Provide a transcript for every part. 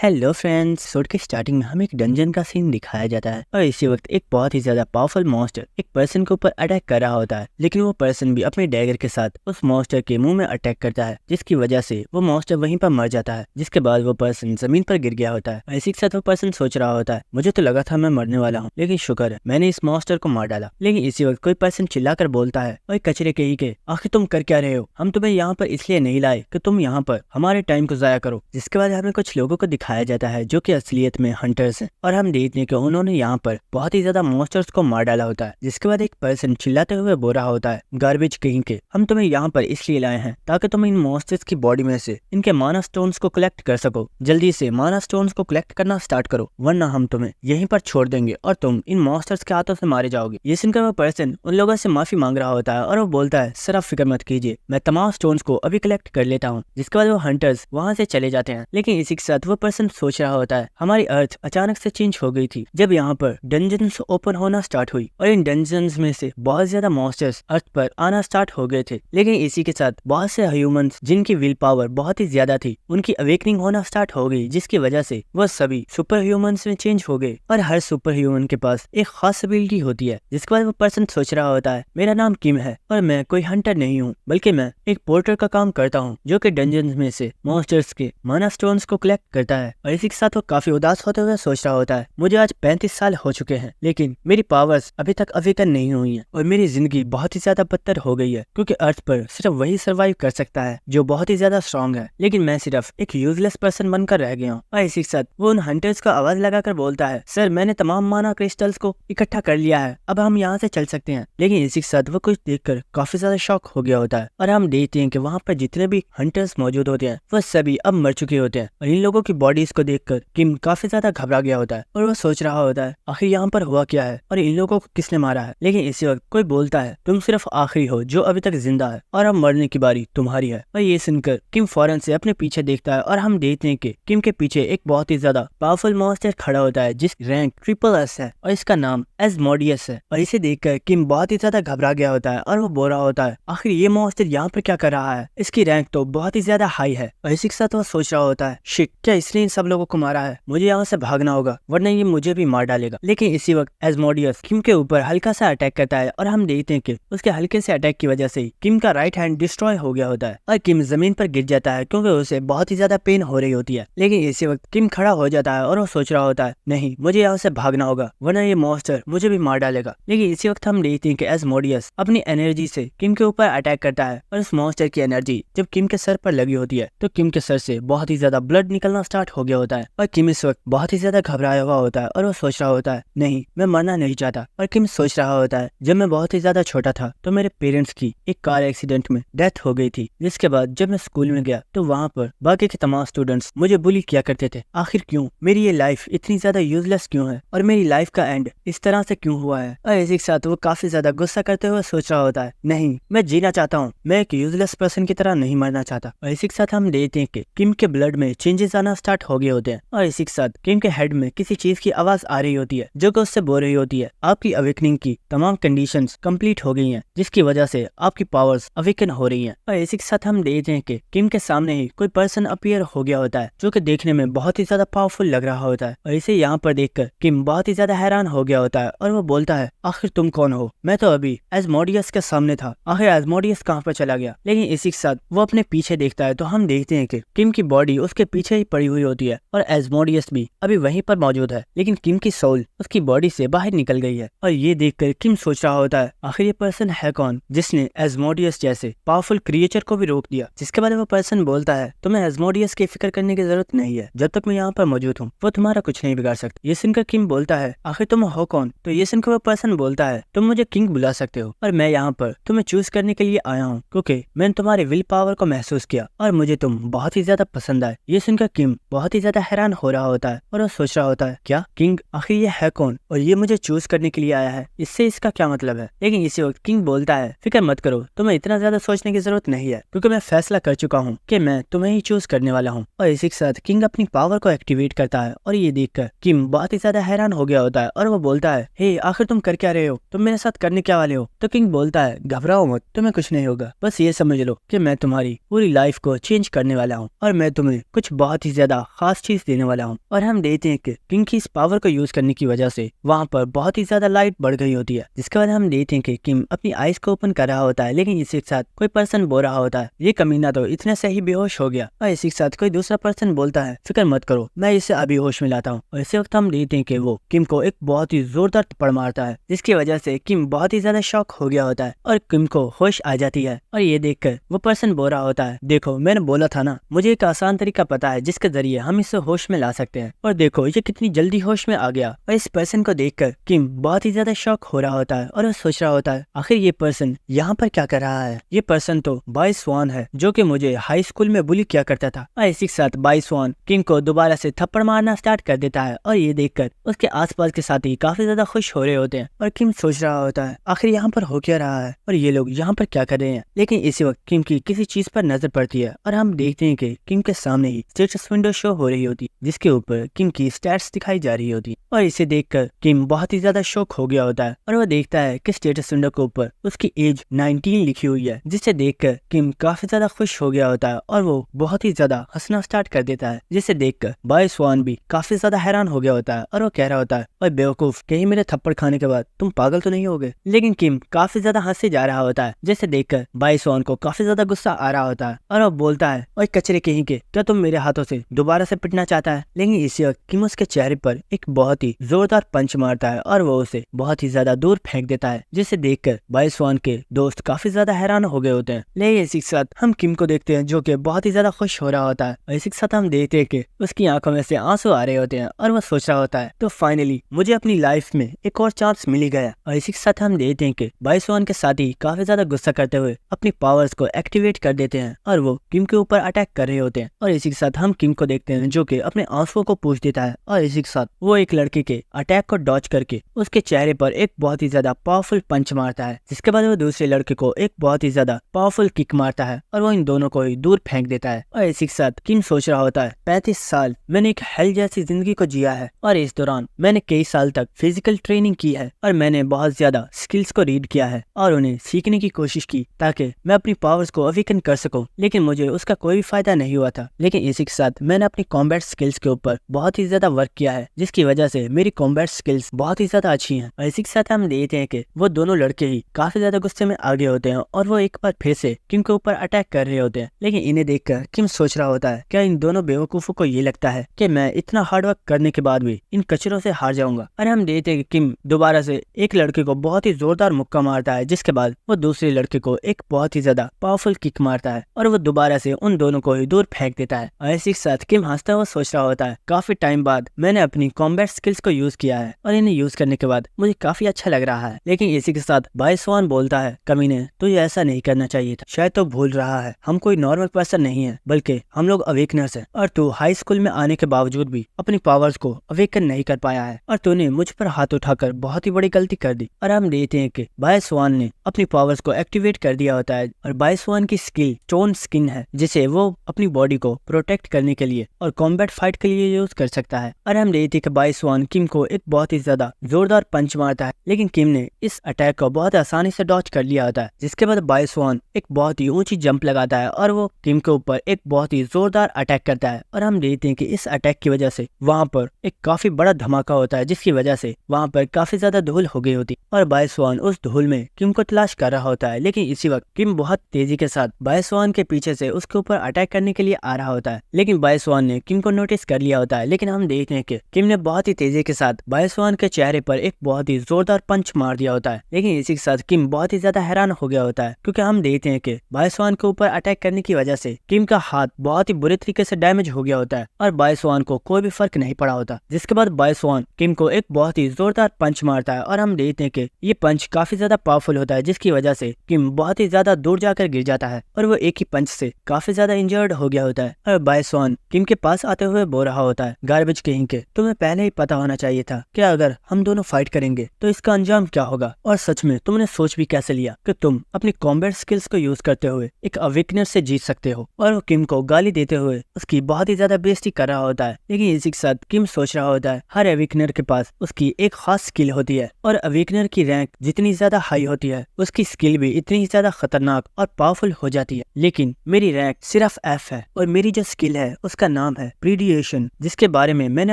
Hello friends, episode के starting में हमें एक डंजन का सीन दिखाया जाता है और इसी वक्त एक बहुत ही ज्यादा पावरफुल मॉन्स्टर एक पर्सन के ऊपर अटैक कर रहा होता है। लेकिन वो पर्सन भी अपने डैगर के साथ उस मॉन्स्टर के मुंह में अटैक करता है, जिसकी वजह से वो मॉन्स्टर वहीं पर मर जाता है। जिसके बाद वो पर्सन जमीन पर गिर गया होता है और इसी के साथ वो पर्सन सोच रहा होता है, मुझे तो लगा था मैं मरने वाला हूँ, लेकिन शुक्र है मैंने इस मॉन्स्टर को मार डाला। लेकिन इसी वक्त कोई पर्सन चिल्लाकर बोलता है, ओए कचरे के ही के, आखिर तुम कर क्या रहे हो? हम तुम्हें यहाँ पर इसलिए नहीं लाए कि तुम यहाँ पर हमारे टाइम को जाया करो। जिसके बाद हमें कुछ लोगों को दिखाया जाता है जो कि असलियत में हंटर्स हैं और हम देखते हैं कि उन्होंने यहाँ पर बहुत ही ज्यादा मॉन्स्टर्स को मार डाला होता है। जिसके बाद एक पर्सन चिल्लाते हुए बोल रहा होता है, गार्बेज कहीं के, हम तुम्हें यहाँ पर इसलिए लाए हैं ताकि तुम इन मॉन्स्टर्स की बॉडी में से इनके माना स्टोन्स को कलेक्ट कर सको। जल्दी से माना स्टोन्स को कलेक्ट करना स्टार्ट करो, वरना हम तुम्हें यहीं पर छोड़ देंगे और तुम इन मॉन्स्टर्स के हाथों से मारे जाओगे। ये सुनकर वो पर्सन उन लोगों से माफी मांग रहा होता है और वो बोलता है, सर आप फिक्र मत कीजिए, मैं तमाम स्टोन्स को अभी कलेक्ट कर लेता हूँ। जिसके बाद वो हंटर्स वहाँ से चले जाते हैं। लेकिन इसी के साथ वो पर्सन सोच रहा होता है, हमारी अर्थ अचानक से चेंज हो गई थी जब यहाँ पर डंजन्स ओपन होना स्टार्ट हुई और इन डंजन्स में से बहुत ज्यादा मॉन्स्टर्स अर्थ पर आना स्टार्ट हो गए थे। लेकिन इसी के साथ बहुत से ह्यूमंस जिनकी विल पावर बहुत ही ज्यादा थी, उनकी अवेकनिंग होना स्टार्ट हो गई, जिसकी वजह से वह सभी सुपर ह्यूमंस में चेंज हो गए और हर सुपर ह्यूमन के पास एक खास एबिलिटी होती है। जिसके बाद वो पर्सन सोच रहा होता है, मेरा नाम किम है और मैं कोई हंटर नहीं हूँ, बल्कि मैं एक पोर्टर का काम करता हूँ जो कि डंजन्स में से मॉन्स्टर्स के माना स्टोन्स को कलेक्ट करता है। और इसी के साथ वो काफी उदास होते हुए सोच रहा होता है, मुझे आज 35 साल हो चुके हैं, लेकिन मेरी पावर्स अभी तक अवेकन नहीं हुई हैं और मेरी जिंदगी बहुत ही ज्यादा बदतर हो गई है, क्योंकि अर्थ पर सिर्फ वही सरवाइव कर सकता है जो बहुत ही ज्यादा स्ट्रॉन्ग है। लेकिन मैं सिर्फ एक यूजलेस पर्सन बनकर रह गया हूँ। और इसी के साथ वो उन हंटर्स को आवाज लगाकर बोलता है, सर मैंने तमाम माना क्रिस्टल्स को इकट्ठा कर लिया है, अब हम यहाँ से चल सकते हैं। लेकिन इसी के साथ वो कुछ देखकर काफी ज्यादा शॉक हो गया होता है और हम देखते हैं कि वहाँ पर जितने भी हंटर्स मौजूद होते हैं वह सभी अब मर चुके होते हैं। और इन लोगों की बॉडीज को देखकर किम काफी ज्यादा घबरा गया होता है और वह सोच रहा होता है, आखिर यहाँ पर हुआ क्या है और इन लोगों को किसने मारा है। लेकिन इसी वक्त कोई बोलता है, तुम सिर्फ आखिरी हो जो अभी तक जिंदा है और अब मरने की बारी तुम्हारी है। और ये सुनकर किम फौरन से अपने पीछे देखता है और हम देखते हैं कि किम के पीछे एक बहुत ही ज्यादा पावरफुल मॉन्स्टर खड़ा होता है जिस रैंक SSS है और इसका नाम एस्मोडियस है। और इसे देखकर किम बहुत ही ज्यादा घबरा गया होता है और वो बोल रहा होता है, आखिर ये मॉन्स्टर यहाँ पर क्या कर रहा है, इसकी रैंक तो बहुत ही ज्यादा हाई है। और इसी के साथ वो सोच रहा होता है, शिट, क्या इसने इन सब लोगों को मारा है, मुझे यहाँ से भागना होगा वरना ये मुझे भी मार डालेगा। लेकिन इसी वक्त एस्मोडियस किम के ऊपर हल्का सा अटैक करता है और हम देखते हैं कि उसके हल्के से अटैक की वजह से किम का राइट हैंड डिस्ट्रॉय हो गया होता है और किम जमीन पर गिर जाता है क्योंकि उसे बहुत ही ज्यादा पेन हो रही होती है। लेकिन इसी वक्त किम खड़ा हो जाता है और वो सोच रहा होता है, नहीं, मुझे यहाँ से भागना होगा वरना ये मॉन्स्टर मुझे भी मार डालेगा। लेकिन इसी वक्त हम देखते हैं कि एस्मोडियस अपनी एनर्जी से किम के ऊपर अटैक करता है और उस मॉन्स्टर की एनर्जी जब किम के सर पर लगी होती है तो किम के सर से बहुत ही ज्यादा ब्लड निकलना स्टार्ट हो गया होता है और किम इस वक्त बहुत ही ज्यादा घबराया हुआ होता है और वो सोच रहा होता है, नहीं, मैं मरना नहीं चाहता। और किम सोच रहा होता है, जब मैं बहुत ही ज्यादा छोटा था तो मेरे पेरेंट्स की एक कार एक्सीडेंट में डेथ हो गई थी, जिसके बाद जब मैं स्कूल में गया तो वहाँ पर बाकी के तमाम स्टूडेंट्स मुझे बुली किया करते थे। आखिर क्यों, मेरी ये लाइफ इतनी ज्यादा यूजलेस क्यों है और मेरी लाइफ का एंड इस तरह से क्यों हुआ है। और इसी के साथ वो काफी ज्यादा गुस्सा करते हुए सोच रहा होता है, नहीं, मैं जीना चाहता हूँ, मैं एक यूजलेस पर्सन की तरह नहीं मरना चाहता। और इसी के साथ हम देखते हैं कि किम के ब्लड में चेंजेस आना स्टार्ट हो गए होते हैं और इसी के साथ किम के हेड में किसी चीज की आवाज आ रही होती है जो कि उससे बोल रही होती है, आपकी अवेकनिंग की तमाम कंडीशंस कंप्लीट हो गई हैं, जिसकी वजह से आपकी पावर्स अवेकन हो रही हैं। और इसी के साथ हम देखते हैं कि किम के सामने ही कोई पर्सन अपीयर हो गया होता है जो कि देखने में बहुत ही ज्यादा पावरफुल लग रहा होता है। और इसे यहाँ पर देखकर किम बहुत ही ज्यादा हैरान हो गया होता है और वो बोलता है, आखिर तुम कौन हो, मैं तो अभी एस्मोडियस के सामने था, आखिर एस्मोडियस कहाँ पर चला गया। लेकिन इसी के साथ वो अपने पीछे देखता है तो हम देखते हैं कि किम की बॉडी उसके पीछे ही पड़ी हुई होती है और एस्मोडियस भी अभी वहीं पर मौजूद है, लेकिन किम की सोल उसकी बॉडी से बाहर निकल गई है। और ये देखकर किम सोच रहा होता है, आखिर ये पर्सन है कौन जिसने एस्मोडियस जैसे पावरफुल क्रिएचर को भी रोक दिया। जिसके बाद वो पर्सन बोलता है, तुम्हें एस्मोडियस की फिक्र करने की जरूरत नहीं है, जब तक मैं यहाँ पर मौजूद हूँ वो तुम्हारा कुछ नहीं बिगाड़ सकता। ये सुनकर किम बोलता है, आखिर तुम हो कौन? तो ये सुनकर वो पर्सन बोलता है, तुम मुझे किंग बुला सकते हो और मैं यहाँ पर तुम्हें चूज करने के लिए आया हूँ क्योंकि मैंने तुम्हारे विल पावर को महसूस किया और मुझे तुम बहुत ही ज्यादा पसंद आए। ये सुनकर किम बहुत ही ज्यादा हैरान हो रहा होता है और वो सोच रहा होता है, क्या किंग, आखिर ये है कौन और ये मुझे चूज करने के लिए आया है, इससे इसका क्या मतलब है। लेकिन इसी वक्त किंग बोलता है, फिक्र मत करो, तुम्हें इतना ज्यादा सोचने की जरूरत नहीं है क्योंकि मैं फैसला कर चुका हूँ कि मैं तुम्हें ही चूज करने वाला हूँ। और इसी के साथ किंग अपनी पावर को एक्टिवेट करता है और ये देखकर किम बहुत ही ज्यादा हैरान हो गया होता है और वो बोलता है, हे, आखिर तुम कर क्या रहे हो, तुम मेरे साथ करने क्या वाले हो। तो किंग बोलता है, घबराओ मत, तुम्हें कुछ नहीं होगा, बस ये समझ लो कि मैं तुम्हारी पूरी लाइफ को चेंज करने वाला हूँ और मैं तुम्हें कुछ बहुत ही ज्यादा खास चीज देने वाला हूँ। और हम देखते हैं कि किम की इस पावर को यूज करने की वजह से वहाँ पर बहुत ही ज्यादा लाइट बढ़ गई होती है, जिसके बाद हम देखते हैं कि किम अपनी आइज को ओपन कर रहा होता है, लेकिन इसी के साथ कोई पर्सन बोल रहा होता है ये कमीना तो इतने से ही बेहोश हो गया। और इसी के साथ कोई दूसरा पर्सन बोलता है फिक्र मत करो, मैं इसे अभी होश में लाता हूँ। और इसी वक्त हम देखते हैं कि वो किम को एक बहुत ही जोरदार थप्पड़ मारता है, जिसकी वजह से किम बहुत ही ज्यादा शॉक हो गया होता है और किम को होश आ जाती है। और ये देखकर वो पर्सन बोल रहा होता है देखो मैंने बोला था ना, मुझे एक आसान तरीका पता है जिसके जरिए हम इसे होश में ला सकते हैं। और देखो ये कितनी जल्दी होश में आ गया। और इस पर्सन को देखकर किम बहुत ही ज्यादा शॉक हो रहा होता है और वो सोच रहा होता है आखिर ये पर्सन यहाँ पर क्या कर रहा है। ये पर्सन तो बाय स्वान है जो कि मुझे हाई स्कूल में बुली किया करता था। और इसी के साथ बाय स्वान किम को दोबारा से थप्पड़ मारना स्टार्ट कर देता है। और ये देखकर उसके आसपास के साथी काफी ज्यादा खुश हो रहे होते हैं। और किम सोच रहा होता है आखिर यहाँ पर हो क्या रहा है और ये लोग यहाँ पर क्या कर रहे हैं। लेकिन इसी वक्त किम की किसी चीज पर नजर पड़ती है और हम देखते हैं कि किम के सामने ही स्टेटस विंडो शो हो रही होती, जिसके ऊपर किम की स्टैट्स दिखाई जा रही होती। और इसे देखकर किम बहुत ही ज्यादा शॉक हो गया होता है और वह देखता है कि स्टेटस विंडो के ऊपर उसकी एज 19 लिखी हुई है, जिसे देखकर किम काफी ज्यादा खुश हो गया होता है और वो बहुत ही ज्यादा हंसना स्टार्ट कर देता है, जिसे देखकर बाय स्वान भी काफी ज्यादा हैरान हो गया होता है और वो कह रहा होता है ओए बेवकूफ, कहीं मेरे थप्पड़ खाने के बाद तुम पागल तो नहीं हो गए। लेकिन किम काफी ज्यादा हंसे जा रहा होता है, जिसे देखकर बाय स्वान को काफी ज्यादा गुस्सा आ रहा होता है और वो बोलता है ओए कचरे कहीं के, क्या तुम मेरे हाथों से दोबारा से पिटना चाहता है। लेकिन इसी वक्त किम उसके चेहरे पर एक बहुत ही जोरदार पंच मारता है और वो उसे बहुत ही ज्यादा दूर फेंक देता है, जिसे देखकर बाय स्वान के दोस्त काफी ज्यादा हैरान हो गए होते हैं। लेकिन इसी के साथ हम किम को देखते हैं जो कि बहुत ही ज्यादा खुश हो रहा होता है। और इसी के साथ हम देखते हैं कि उसकी आंखों में से आंसू आ रहे होते हैं और वो सोच रहा होता है तो फाइनली मुझे अपनी लाइफ में एक और चांस मिल ही गया। और इसी के साथ हम देखते हैं कि बाय स्वान के साथी काफी ज्यादा गुस्सा करते हुए अपनी पावर्स को एक्टिवेट कर देते हैं और वो किम के ऊपर अटैक कर रहे होते हैं। और इसी के साथ हम किम को देखते हैं जो कि अपने आंसुओं को पूछ देता है और इसी के साथ वो एक लड़के के अटैक को डॉच करके उसके चेहरे पर एक बहुत ही ज्यादा पावरफुल पंच मारता है, जिसके बाद वो दूसरे लड़के को एक बहुत ही ज्यादा पावरफुल किक मारता है और वो इन दोनों को ही दूर फेंक देता है। और इसी के साथ किम सोच रहा होता है 35 साल मैंने एक हेल जैसी जिंदगी को जिया है और इस दौरान मैंने कई साल तक फिजिकल ट्रेनिंग की है और मैंने बहुत ज्यादा स्किल्स को रीड किया है और उन्हें सीखने की कोशिश की ताकि मैं अपनी पावर्स को अवेकन कर सकूं, लेकिन मुझे उसका कोई फायदा नहीं हुआ था। लेकिन इसी के साथ मैंने अपनी कॉम्बैट स्किल्स के ऊपर बहुत ही ज्यादा वर्क किया है, जिसकी वजह से मेरी कॉम्बैट स्किल्स बहुत ही ज्यादा अच्छी हैं। और इसी के साथ हम देखते हैं कि वो दोनों लड़के ही काफी ज्यादा गुस्से में आगे होते हैं और वो एक बार फिर से किम के ऊपर अटैक कर रहे होते हैं। लेकिन इन्हें देखकर किम सोच रहा होता है क्या इन दोनों बेवकूफों को ये लगता है कि मैं इतना हार्ड वर्क करने के बाद भी इन कचरों से हार जाऊंगा। और हम देखते हैं कि किम दोबारा से एक लड़के को बहुत ही जोरदार मुक्का मारता है, जिसके बाद वो दूसरे लड़के को एक बहुत ही ज्यादा पावरफुल किक मारता है और वो दोबारा से उन दोनों को ही दूर फेंक देता है। और इसी के साथ किम हंसता हुआ सोच रहा होता है काफी टाइम बाद मैंने अपनी कॉम्बैट स्किल्स को यूज किया है और इन्हें यूज करने के बाद मुझे काफी अच्छा लग रहा है। लेकिन इसी के साथ बाय स्वान बोलता है कमीने तो ये ऐसा नहीं करना चाहिए था, शायद तो भूल रहा है हम कोई नॉर्मल पर्सन नहीं है बल्कि हम लोग अवेकनर्स हैं और तू हाई स्कूल में आने के बावजूद भी अपनी पावर्स को अवेकन नहीं कर पाया है और तूने मुझ पर हाथ उठाकर बहुत ही बड़ी गलती कर दी। और हम देखते हैं कि बाय स्वान ने अपनी पावर्स को एक्टिवेट कर दिया होता है और बाय स्वान की स्किल स्टोन स्किन है, जिसे वो अपनी बॉडी को प्रोटेक्ट करने के लिए और कॉम्बैट फाइट के लिए यूज कर सकता है। और हम देखते हैं कि बाय स्वान किम को एक बहुत ही ज्यादा जोरदार पंच मारता है, लेकिन किम ने इस अटैक को बहुत आसानी से डॉच कर लिया होता है, जिसके बाद बाय स्वान एक बहुत ही ऊंची जंप लगाता है और वो किम के ऊपर एक बहुत ही जोरदार अटैक करता है। और हम देखते हैं कि इस अटैक की वजह से वहाँ पर एक काफी बड़ा धमाका होता है, जिसकी वजह से वहाँ पर काफी ज्यादा धूल हो गई होती और बाय स्वान उस धूल में किम को तलाश कर रहा होता है। लेकिन इसी वक्त किम बहुत तेजी के साथ बाय स्वान के पीछे से उसके ऊपर अटैक करने के लिए आ रहा होता है, लेकिन बाय स्वान ने किम को नोटिस कर लिया होता है। लेकिन हम देखते हैं कि किम ने बहुत ही तेजी के साथ बाय स्वान के चेहरे पर एक बहुत ही जोरदार पंच मार दिया होता है। लेकिन इसी के साथ किम बहुत ही ज्यादा हैरान हो गया होता है, क्योंकि हम देखते हैं कि बाय स्वान के ऊपर अटैक करने की वजह से किम का हाथ बहुत ही बुरे तरीके से डैमेज हो गया होता है और बाय स्वान को कोई भी फर्क नहीं पड़ा होता। जिसके बाद बाय स्वान किम को एक बहुत ही जोरदार पंच मारता है और हम देखते हैं कि ये पंच काफी ज्यादा पावरफुल होता है, जिसकी वजह से किम बहुत ही ज्यादा दूर जाकर गिर जाता है और वो एक ही पंच से काफी ज्यादा इंजर्ड हो गया होता है। और बाय स्वान किम के पास आते हुए बोल रहा होता है गार्बेज कहीं के, तुम्हें पहले ही पता होना चाहिए था कि अगर हम दोनों फाइट करेंगे तो इसका अंजाम क्या होगा, और सच में तुमने सोच भी कैसे लिया कि तुम अपनी कॉम्बैट स्किल्स को यूज करते हुए एक अवेकनर से जीत सकते हो। और वो किम को गाली देते हुए उसकी बहुत ही ज्यादा बेइज्जती कर रहा होता है। लेकिन इसी के साथ किम सोच रहा होता है हर अवेकनर के पास उसकी एक खास स्किल होती है और अवेकनर की रैंक जितनी ज्यादा हाई होती है उसकी स्किल भी इतनी ज्यादा खतरनाक और पावरफुल हो जाती है। लेकिन मेरी रैंक सिर्फ F है और मेरी जो स्किल है उसका नाम नाम है प्रीडिएशन, जिसके बारे में मैंने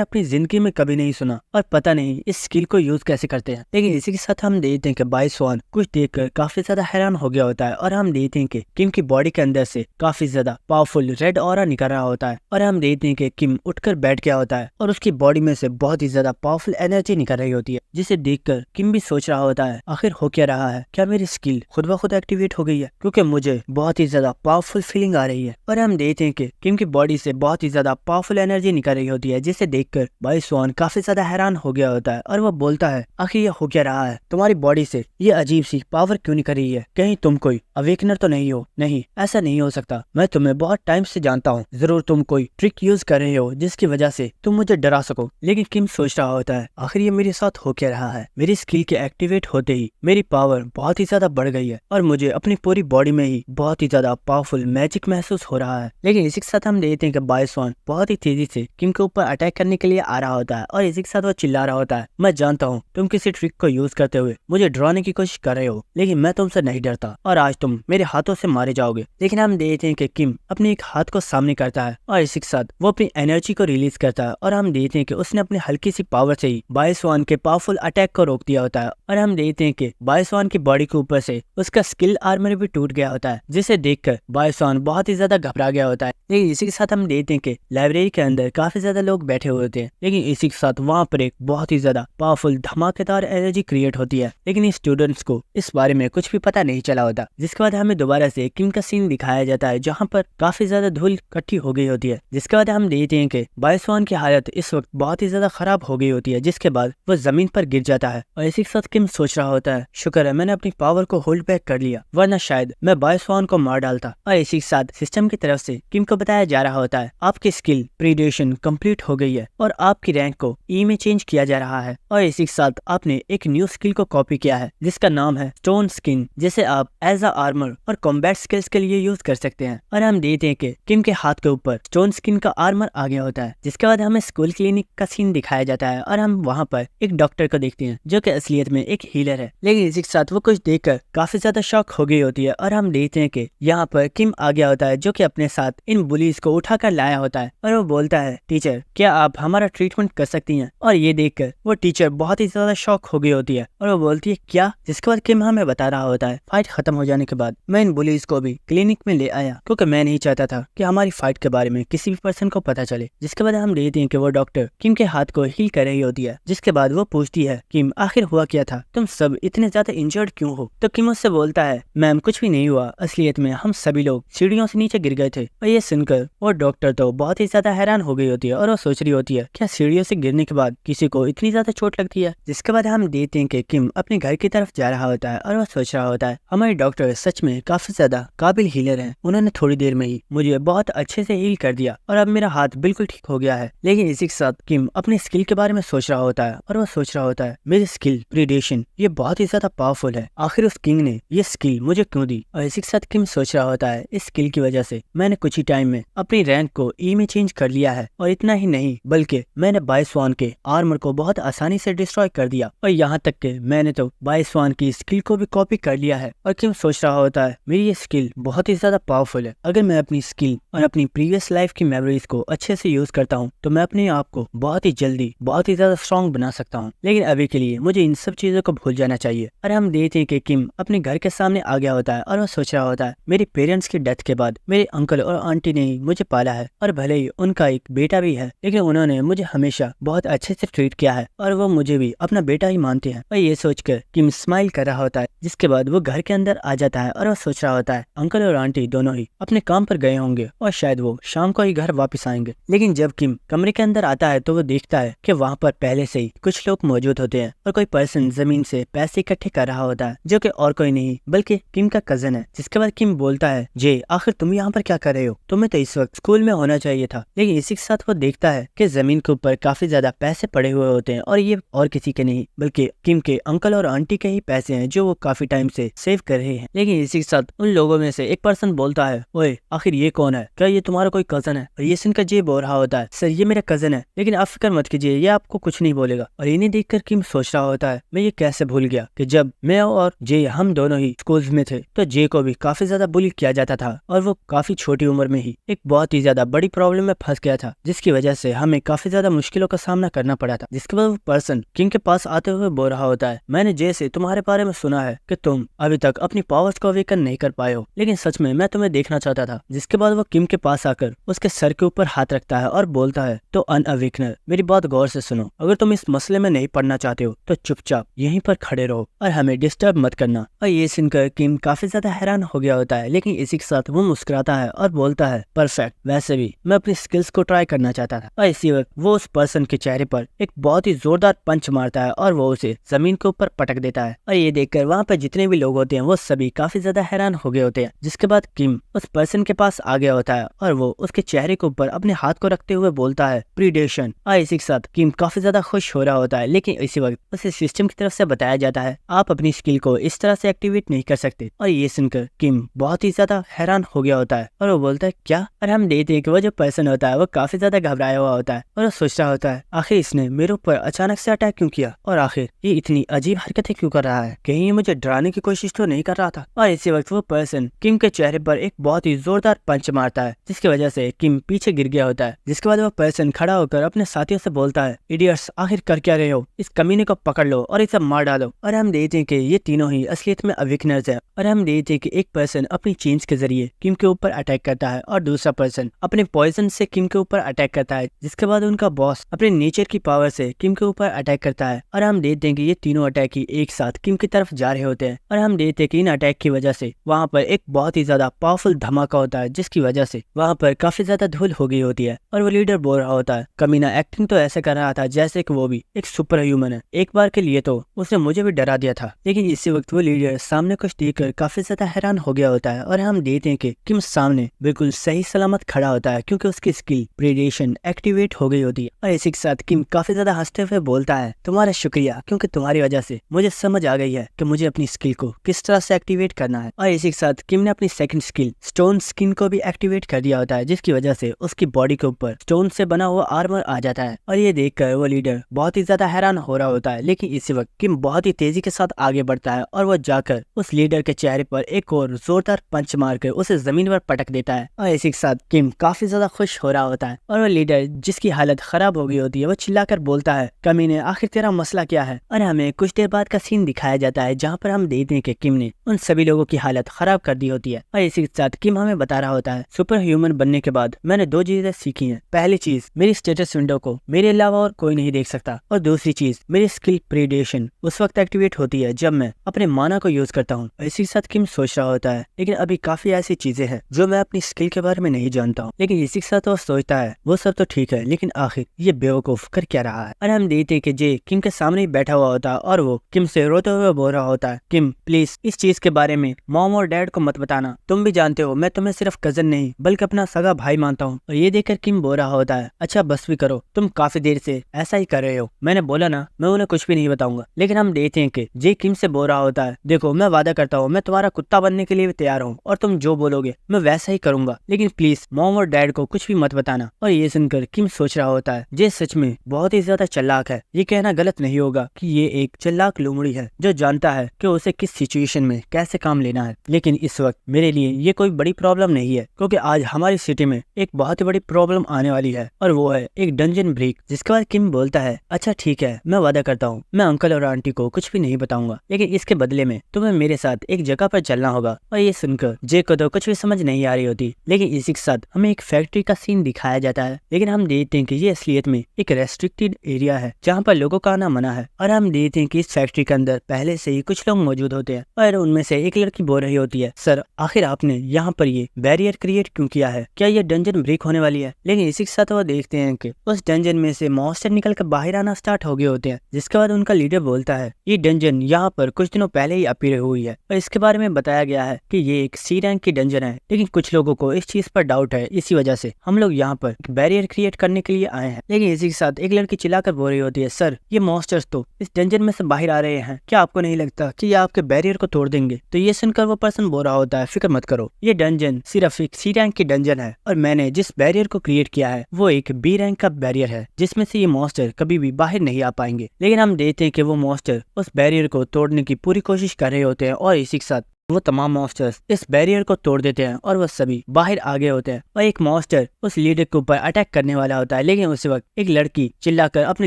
अपनी जिंदगी में कभी नहीं सुना और पता नहीं इस स्किल को यूज कैसे करते हैं। लेकिन इसी के साथ हम देखते हैं कि बाय स्वान कुछ देखकर काफी ज्यादा हैरान हो गया होता है और हम देखते हैं कि किम की बॉडी के अंदर से काफी ज्यादा पावरफुल रेड ऑरा निकल रहा होता है और हम देखते हैं कि किम उठकर बैठ गया होता है और उसकी बॉडी में से बहुत ही ज्यादा पावरफुल एनर्जी निकल रही होती है, जिसे देखकर किम भी सोच रहा होता है आखिर हो क्या रहा है, क्या मेरी स्किल खुद ब खुद एक्टिवेट हो गई है, क्योंकि मुझे बहुत ही ज्यादा पावरफुल फीलिंग आ रही है। और हम देखते हैं कि किम की बॉडी से बहुत ही ज्यादा पावरफुल एनर्जी निकल रही होती है, जिसे देखकर बाय स्वान काफी ज्यादा हैरान हो गया होता है और वो बोलता है आखिर ये हो क्या रहा है, तुम्हारी बॉडी से ये अजीब सी पावर क्यों निकल रही है, कहीं तुम कोई अवेकनर तो नहीं हो? नहीं, ऐसा नहीं हो सकता, मैं तुम्हें बहुत टाइम से जानता हूँ, जरूर तुम कोई ट्रिक यूज कर रहे हो जिसकी वजह से तुम मुझे डरा सको। लेकिन किम सोच रहा होता है आखिर ये मेरे साथ हो क्या रहा है, मेरी स्किल के एक्टिवेट होते ही मेरी पावर बहुत ही ज्यादा बढ़ गई है और मुझे अपनी पूरी बॉडी में ही बहुत ही ज्यादा पावरफुल मैजिक महसूस हो रहा है। लेकिन इसी के साथ हम देखते हैं कि बाय स्वान बहुत ही तेजी से किम के ऊपर अटैक करने के लिए आ रहा होता है और इसी के साथ वो चिल्ला रहा होता है, मैं जानता हूँ तुम किसी ट्रिक को यूज करते हुए मुझे डराने की कोशिश कर रहे हो, लेकिन मैं तुमसे नहीं डरता और आज तुम मेरे हाथों से मारे जाओगे। लेकिन हम देखते हैं कि किम अपने एक हाथ को सामने करता है और इसी के साथ वो अपनी एनर्जी को रिलीज करता है और हम देखते हैं कि उसने अपनी हल्की सी पावर से ही बाय स्वान के पावरफुल अटैक को रोक दिया होता है और हम देखते हैं कि बाय स्वान की बॉडी के ऊपर से उसका स्किल आर्मर भी टूट गया होता है, जिसे देखकर बाय स्वान बहुत ही ज्यादा घबरा गया होता है। लेकिन इसी के साथ हम देखते हैं कि लाइब्रेरी के अंदर काफी ज्यादा लोग बैठे हुए होते हैं, लेकिन इसी के साथ वहाँ पर एक बहुत ही ज्यादा पावरफुल धमाकेदार एनर्जी क्रिएट होती है, लेकिन स्टूडेंट्स को इस बारे में कुछ भी पता नहीं चला होता। जिसके बाद हमें दोबारा से किम का सीन दिखाया जाता है जहाँ पर काफी ज्यादा धूल इकट्ठी हो गई होती है। जिसके बाद हम देखते हैं कि बाय स्वान की हालत इस वक्त बहुत ही ज्यादा खराब हो गई होती है, जिसके बाद वो जमीन पर गिर जाता है और इसी के साथ किम सोच रहा होता है शुक्र है मैंने अपनी पावर को होल्ड बैक कर लिया, वरना शायद मैं बाय स्वान को मार डालता। और इसी के साथ सिस्टम की तरफ से किम को बताया जा रहा होता है आपकी स्किल प्रीडिएशन कंप्लीट हो गई है और आपकी रैंक को ई में चेंज किया जा रहा है और इसी के साथ आपने एक न्यू स्किल को कॉपी किया है जिसका नाम है स्टोन स्किन, जिसे आप एज अ आर्मर और कॉम्बैट स्किल्स के लिए यूज कर सकते हैं। और हम देखते हैं कि किम के हाथ के ऊपर स्टोन स्किन का आर्मर आ गया होता है। जिसके बाद हमें स्कूल क्लिनिक का सीन दिखाया जाता है और हम वहाँ पर एक डॉक्टर को देखते हैं जो कि असलियत में एक हीलर है, लेकिन इसी के साथ वो कुछ देखकर काफी ज्यादा शॉक हो गई होती है और हम देखते हैं कि यहाँ पर किम आ गया होता है जो कि अपने साथ इन बुलीज को उठा कर लाया होता है और वो बोलता है टीचर क्या आप हमारा ट्रीटमेंट कर सकती हैं। और ये देखकर वो टीचर बहुत ही ज्यादा शॉक हो गई होती है और वो बोलती है क्या। जिसके बाद किम हमें बता रहा होता है फाइट खत्म हो जाने के बाद मैं इन बुलीज को भी क्लिनिक में ले आया क्योंकि मैं नहीं चाहता था कि हमारी फाइट के बारे में किसी भी पर्सन को पता चले। जिसके बाद हम देखते हैं कि वो डॉक्टर किम के हाथ को हील कर रही होती है। जिसके बाद वो पूछती है किम आखिर हुआ क्या था, तुम सब इतने ज्यादा इंजर्ड क्यों हो। तो किम उससे बोलता है मैम कुछ भी नहीं हुआ, असलियत में हम सभी लोग सीढ़ियों से नीचे गिर गए थे। और ये सुनकर वो डॉक्टर तो बहुत ही ज्यादा हैरान हो गई होती है और वो सोच रही होती है क्या सीढ़ियों से गिरने के बाद किसी को इतनी ज्यादा चोट लगती है। जिसके बाद हम देखते हैं कि किम अपने घर की तरफ जा रहा होता है और वो सोच रहा होता है हमारे डॉक्टर सच में काफी ज्यादा काबिल हीलर हैं, उन्होंने थोड़ी देर में ही मुझे बहुत अच्छे से हील कर दिया और अब मेरा हाथ बिल्कुल ठीक हो गया है। लेकिन इसी के साथ किम अपने स्किल के बारे में सोच रहा होता है और वो सोच रहा होता है मेरी स्किल प्रीडिएशन ये बहुत ही ज्यादा पावरफुल है, आखिर उस किंग ने ये स्किल मुझे क्यों दी। और इसी के साथ किम सोच रहा होता है इस स्किल की वजह से मैंने कुछ ही टाइम में अपनी रैंक को ई में चेंज कर लिया है और इतना ही नहीं बल्कि मैंने बाय स्वान के आर्मर को बहुत आसानी से डिस्ट्रॉय कर दिया और यहाँ तक के मैंने तो बाय स्वान की स्किल को भी कॉपी कर लिया है। और किम सोच रहा होता है मेरी ये स्किल बहुत ही ज्यादा पावरफुल है, अगर मैं अपनी स्किल और अपनी प्रीवियस लाइफ की मेमोरीज को अच्छे से यूज करता हूँ तो मैं अपने आप को बहुत ही जल्दी बहुत ही ज्यादा स्ट्रॉन्ग बना सकता हूँ। लेकिन अभी के लिए मुझे इन सब चीजों को भूल जाना चाहिए। और हम देखते हैं कि किम अपने घर के सामने आ गया होता है और वो सोच रहा होता है मेरे पेरेंट्स की डेथ के बाद मेरे अंकल और आंटी ने ही मुझे पाला है और भले ही उनका एक बेटा भी है, लेकिन उन्होंने मुझे हमेशा बहुत अच्छे से ट्रीट किया है और वो मुझे भी अपना बेटा ही मानते हैं। और ये सोचकर किम स्माइल कर रहा होता है। जिसके बाद वो घर के अंदर आ जाता है और वो सोच रहा होता है अंकल और आंटी दोनों ही अपने काम पर गए होंगे और शायद वो शाम को ही घर वापस आएंगे। लेकिन जब किम कमरे के अंदर आता है तो वो देखता है कि वहाँ पर पहले से ही कुछ लोग मौजूद होते हैं और कोई पर्सन जमीन से पैसे इकट्ठे कर रहा होता है जो कि और कोई नहीं बल्कि किम का कजन है। जिसके बाद किम बोलता है जे आखिर तुम यहाँ पर क्या कर रहे हो, तुम्हें तो इस वक्त स्कूल में होना चाहिए था। लेकिन इसी के साथ वो देखता है कि जमीन के ऊपर काफी ज्यादा पैसे पड़े हुए होते हैं और ये और किसी के नहीं बल्कि किम के अंकल और आंटी के ही पैसे हैं जो वो काफी टाइम से सेव कर रहे हैं। लेकिन इसी के साथ उन लोगों में से एक पर्सन बोलता है ओए आखिर ये कौन है, क्या ये तुम्हारा कोई कजन है। और ये सुनकर जे बोल रहा होता है सर ये मेरा कजन है, लेकिन आप फिक्र मत कीजिए ये आपको कुछ नहीं बोलेगा। और इन्हें देखकर देखकर किम सोच रहा होता है मैं ये कैसे भूल गया कि जब मैं और जे हम दोनों ही स्कूल्स में थे तो जे को भी काफी ज्यादा बुली किया जाता था और वो काफी छोटी उम्र में ही एक बहुत ही ज्यादा बड़ी प्रॉब्लम में फंस गया था, जिसकी वजह से हमें काफी ज्यादा मुश्किलों का सामना करना पड़ा था। जिसके बाद वो पर्सन किम के पास आते हुए बोल रहा होता है मैंने जे से तुम्हारे बारे में सुना है कि तुम अभी तक अपनी पावर्स को अवेकन नहीं कर पाए हो, लेकिन सच में मैं तुम्हें देखना चाहता था। जिसके बाद वो किम के पास आकर उसके सर के ऊपर हाथ रखता है और बोलता है तो अनअवेकनर मेरी बात गौर से सुनो, अगर तुम इस मसले में नहीं पढ़ना चाहते हो तो चुपचाप यहीं पर खड़े रहो और हमें डिस्टर्ब मत करना। और ये सुनकर किम काफी ज्यादा हैरान हो गया होता है, लेकिन इसी के साथ वो मुस्कुराता है और बोलता है परफेक्ट, वैसे भी मैं अपनी स्किल्स को ट्राई करना चाहता था। और इसी वक्त वो उस पर्सन के चेहरे पर एक बहुत ही जोरदार पंच मारता है और वो उसे जमीन के ऊपर पटक देता है। और ये देखकर वहाँ पर जितने भी लोग होते हैं वो सभी काफी ज्यादा हैरान हो गए होते हैं। जिसके बाद किम उस पर्सन के पास आ गया होता है और वो उसके चेहरे के ऊपर अपने हाथ को रखते हुए बोलता है प्रीडेशन। और इसी के साथ किम काफी ज्यादा खुश हो रहा होता है, लेकिन इसी वक्त उसे सिस्टम की तरफ से बताया जाता है आप अपनी स्किल को इस तरह से एक्टिवेट नहीं कर सकते। और ये सुनकर किम बहुत ही ज्यादा हैरान हो गया होता है और वो बोलता है क्या। और हम देखते हैं कि वो जो पर्सन होता है वो काफी ज्यादा घबराया हुआ होता है और वो सोच रहा होता है आखिर इसने मेरे ऊपर अचानक से अटैक क्यों किया और आखिर ये इतनी अजीब हरकतें क्यों कर रहा है, कहीं ये मुझे डराने की कोशिश तो नहीं कर रहा था। और इसी वक्त वो पर्सन किम के चेहरे पर एक बहुत ही जोरदार पंच मारता है, जिसकी वजह से किम पीछे गिर गया होता है। जिसके बाद वो पर्सन खड़ा होकर अपने साथियों से बोलता है इडियट्स, आखिर कर क्या रहे हो, इस कमीने को पकड़ लो और इसे मार डालो। और हम देखते हैं कि ये तीनों ही असलियत में अवेकनर्स हैं। और हम देखते हैं कि एक पर्सन अपनी चेंज के जरिए किम के ऊपर अटैक करता है और दूसरा पर्सन अपने पॉइजन से किम के ऊपर अटैक करता है। जिसके बाद उनका बॉस अपने नेचर की पावर से किम के ऊपर अटैक करता है। और हम देखते हैं कि ये तीनों अटैक ही एक साथ किम की तरफ जा रहे होते हैं। और हम देखते हैं कि इन अटैक की वजह से वहाँ पर एक बहुत ही ज्यादा पावरफुल धमाका होता है, जिसकी वजह से वहाँ पर काफी ज्यादा धूल हो गई होती है। और वो लीडर बोल रहा होता है कमीना एक्टिंग तो ऐसे कर रहा था जैसे कि वो भी एक सुपर ह्यूमन है, एक बार के लिए तो उसने मुझे भी डरा दिया था। लेकिन इसी वक्त वो लीडर सामने कुछ देखकर काफी ज्यादा हैरान हो गया होता है। और हम देखते हैं कि किम सामने बिल्कुल सही सलामत खड़ा होता है, क्योंकि उसकी स्किल प्रीडेशन एक्टिवेट हो गई होती है। और इसी के साथ किम काफी ज्यादा हंसते हुए बोलता है तुम्हारा शुक्रिया, क्योंकि तुम्हारी वजह से मुझे समझ आ गई है कि मुझे अपनी स्किल को किस तरह से एक्टिवेट करना है। और इसी के साथ किम ने अपनी सेकंड स्किल स्टोन स्किन को भी एक्टिवेट कर दिया होता है, जिसकी वजह से उसकी बॉडी के ऊपर स्टोन से बना हुआ आर्मर आ जाता है। और ये देखकर वो लीडर बहुत ही ज्यादा हैरान हो रहा होता है, लेकिन इसी वक्त किम बहुत ही तेजी के साथ आगे बढ़ता है और वो जाकर उस लीडर के चेहरे पर एक और जोरदार पंच मारकर उसे जमीन पर पटक देता है। और इसी के साथ किम काफी ज्यादा खुश हो रहा होता है और वो लीडर जिसकी हालत खराब हो गई होती है वो चिल्लाकर बोलता है कमीने, आखिर तेरा मसला क्या है। और हमें कुछ देर बाद का सीन दिखाया जाता है जहाँ पर हम देखते हैं कि किम ने उन सभी लोगों की हालत खराब कर दी होती है। और इसी के साथ किम हमें बता रहा होता है सुपर ह्यूमन बनने के बाद मैंने दो चीजें सीखी हैं। पहली चीज, मेरी स्टेटस विंडो को मेरे अलावा और कोई नहीं देख सकता, और दूसरी चीज, मेरी स्किल प्रीडेशन उस वक्त एक्टिवेट होती है जब मैं अपने माना को यूज करता हूँ। इसी के साथ किम सोच रहा होता है लेकिन अभी काफी ऐसी चीजें हैं जो मैं अपनी स्किल के बारे में नहीं जानता हूँ। लेकिन इसी के साथ वो सोचता है वो सब तो ठीक है, लेकिन आखिर ये बेवकूफ कर क्या रहा है। और हम देखते हैं कि जे किम के सामने ही बैठा हुआ होता है और वो किम से रोते हुए बोल रहा होता है किम प्लीज इस चीज के बारे में मॉम और डैड को मत बताना, तुम भी जानते हो मैं तुम्हें सिर्फ कजन नहीं बल्कि अपना सगा भाई मानता हूँ। और ये देखकर किम बोल रहा होता है अच्छा बस भी करो, तुम काफी देर से ऐसा ही कर रहे हो, मैंने बोला ना मैं उन्हें कुछ भी नहीं बताऊंगा। लेकिन हम देखते हैं कि जे किम से बोल रहा होता है देखो मैं वादा करता हूँ मैं तुम्हारा कुत्ता बनने के लिए भी तैयार हूँ और तुम जो बोलोगे मैं वैसा ही करूंगा, लेकिन प्लीज मॉम और डैड को कुछ भी मत बताना। और ये सुनकर किम सोच रहा होता है जे सच में बहुत ही ज्यादा चालाक है, ये कहना गलत नहीं होगा कि ये एक चालाक लोमड़ी है जो जानता है कि उसे किस सिचुएशन में कैसे काम लेना है। लेकिन इस वक्त मेरे लिए ये कोई बड़ी प्रॉब्लम नहीं है, क्योंकि आज हमारी सिटी में एक बहुत ही बड़ी प्रॉब्लम आने वाली है और वो है एक डंजन ब्रेक। जिसके बाद किम बोलता है अच्छा ठीक है मैं वादा करता हूँ मैं अंकल और आंटी को कुछ भी नहीं बताऊंगा, लेकिन इसके बदले में तुम्हें मेरे साथ एक जगह पर चलना होगा। और ये सुनकर जे को तो कुछ भी समझ नहीं आ रही होती, लेकिन इसी के साथ हमें एक फैक्ट्री का सीन दिखाया जाता है। लेकिन हम देखते हैं कि ये असलियत में एक रेस्ट्रिक्टेड एरिया है जहाँ पर लोगों का आना मना है। और हम देखते हैं कि इस फैक्ट्री के अंदर पहले से ही कुछ लोग मौजूद होते हैं और उनमें से एक लड़की बोल रही होती है सर आखिर आपने यहाँ पर ये बैरियर क्रिएट क्यों किया है, क्या ये डंजन ब्रेक होने वाली है। लेकिन इसी के साथ वो देखते हैं कि उस डंजन में से मॉन्स्टर निकल कर बाहर आना स्टार्ट हो गए होते हैं। जिसके बाद उनका लीडर बोलता है ये डंजन यहाँ पर कुछ दिनों पहले ही अपीयर हुई है और इसके बारे में बताया गया है कि ये एक सी रैंक की डंजन है, लेकिन कुछ लोगों को इस चीज पर डाउट है, इसी वजह से हम लोग यहाँ पर बैरियर क्रिएट करने के लिए आए हैं। लेकिन इसी के साथ एक लड़की चिल्लाकर बोल रही होती है सर ये मॉन्स्टर्स तो इस डंजन में से बाहर आ रहे हैं, क्या आपको नहीं लगता कि ये आपके बैरियर को तोड़ देंगे। तो ये सुनकर वो पर्सन बोल रहा होता है फिक्र मत करो, ये डंजन सिर्फ एक सी रैंक की डंजन है और मैंने जिस बैरियर को क्रिएट किया है वो एक बी रैंक का बैरियर है, जिसमें से ये मॉन्स्टर कभी भी बाहर नहीं आ पाए। पाएंगे। लेकिन हम देखते हैं कि वो मॉन्स्टर उस बैरियर को तोड़ने की पूरी कोशिश कर रहे होते हैं और इसी के साथ वो तमाम मॉन्स्टर्स इस बैरियर को तोड़ देते हैं और वो सभी बाहर आ गए होते हैं और एक मॉन्स्टर उस लीडर के ऊपर अटैक करने वाला होता है। लेकिन उसी वक्त एक लड़की चिल्लाकर अपने